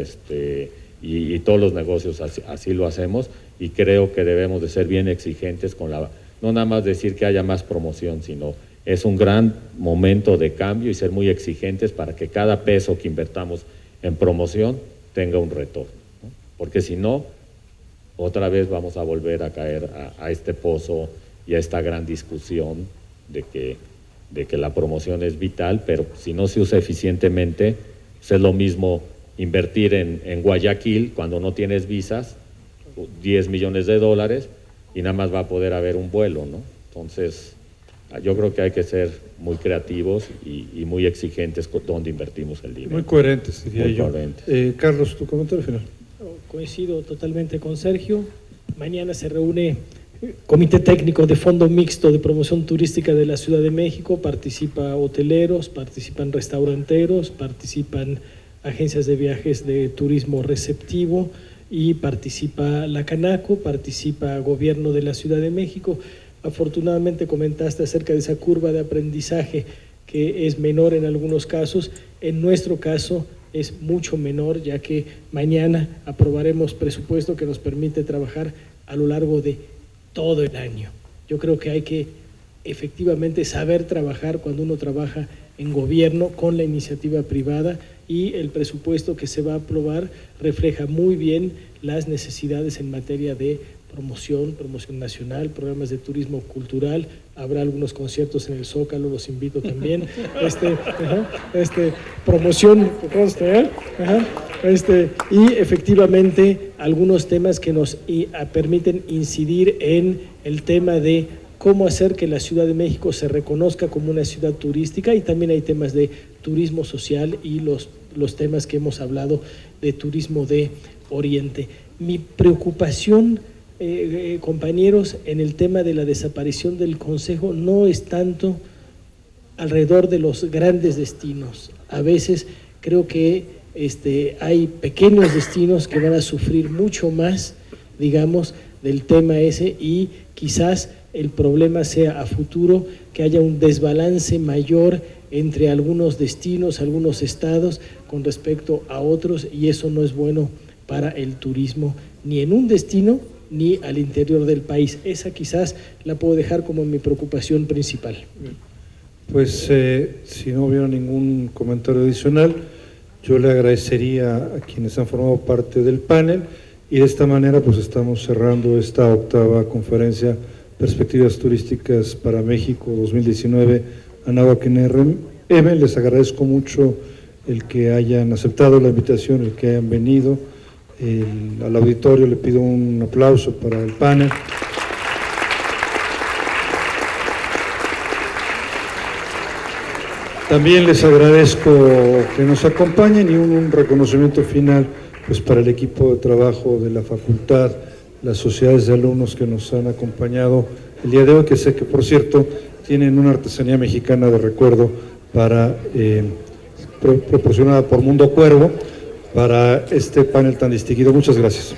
Y todos los negocios así lo hacemos, y creo que debemos de ser bien exigentes no nada más decir que haya más promoción, sino es un gran momento de cambio y ser muy exigentes para que cada peso que invertamos en promoción tenga un retorno, ¿no? Porque si no, otra vez vamos a volver a caer a este pozo y a esta gran discusión de que la promoción es vital, pero si no se usa eficientemente, pues es lo mismo invertir en Guayaquil cuando no tienes visas, $10 millones, y nada más va a poder haber un vuelo, ¿no? Entonces, yo creo que hay que ser muy creativos y muy exigentes donde invertimos el dinero. Muy coherentes, diría Muy yo. coherentes. Carlos, tu comentario final. Coincido totalmente con Sergio. Mañana se reúne Comité Técnico de Fondo Mixto de Promoción Turística de la Ciudad de México. Participa hoteleros, participan restauranteros, participan agencias de viajes de turismo receptivo y participa la Canaco, participa Gobierno de la Ciudad de México. Afortunadamente comentaste acerca de esa curva de aprendizaje que es menor en algunos casos. En nuestro caso es mucho menor, ya que mañana aprobaremos presupuesto que nos permite trabajar a lo largo de todo el año. Yo creo que hay que efectivamente saber trabajar cuando uno trabaja en gobierno con la iniciativa privada, y el presupuesto que se va a aprobar refleja muy bien las necesidades en materia de promoción nacional, programas de turismo cultural. Habrá algunos conciertos en el Zócalo, los invito también. Promoción, y efectivamente algunos temas que nos permiten incidir en el tema de cómo hacer que la Ciudad de México se reconozca como una ciudad turística, y también hay temas de turismo social y los temas que hemos hablado de turismo de Oriente. Mi preocupación, compañeros, en el tema de la desaparición del Consejo no es tanto alrededor de los grandes destinos. A veces creo que hay pequeños destinos que van a sufrir mucho más, digamos, del tema ese, y quizás el problema sea a futuro que haya un desbalance mayor entre algunos destinos, algunos estados con respecto a otros, y eso no es bueno para el turismo, ni en un destino ni al interior del país. Esa quizás la puedo dejar como mi preocupación principal. Pues si no hubiera ningún comentario adicional, yo le agradecería a quienes han formado parte del panel, y de esta manera pues estamos cerrando esta 8ª conferencia Perspectivas Turísticas para México 2019 Anáhuac NRM. Les agradezco mucho el que hayan aceptado la invitación, el que hayan venido. Al auditorio le pido un aplauso para el panel. También les agradezco que nos acompañen, y un reconocimiento final pues para el equipo de trabajo de la facultad, las sociedades de alumnos que nos han acompañado el día de hoy, que sé que, por cierto, tienen una artesanía mexicana de recuerdo proporcionada por Mundo Cuervo para este panel tan distinguido. Muchas gracias.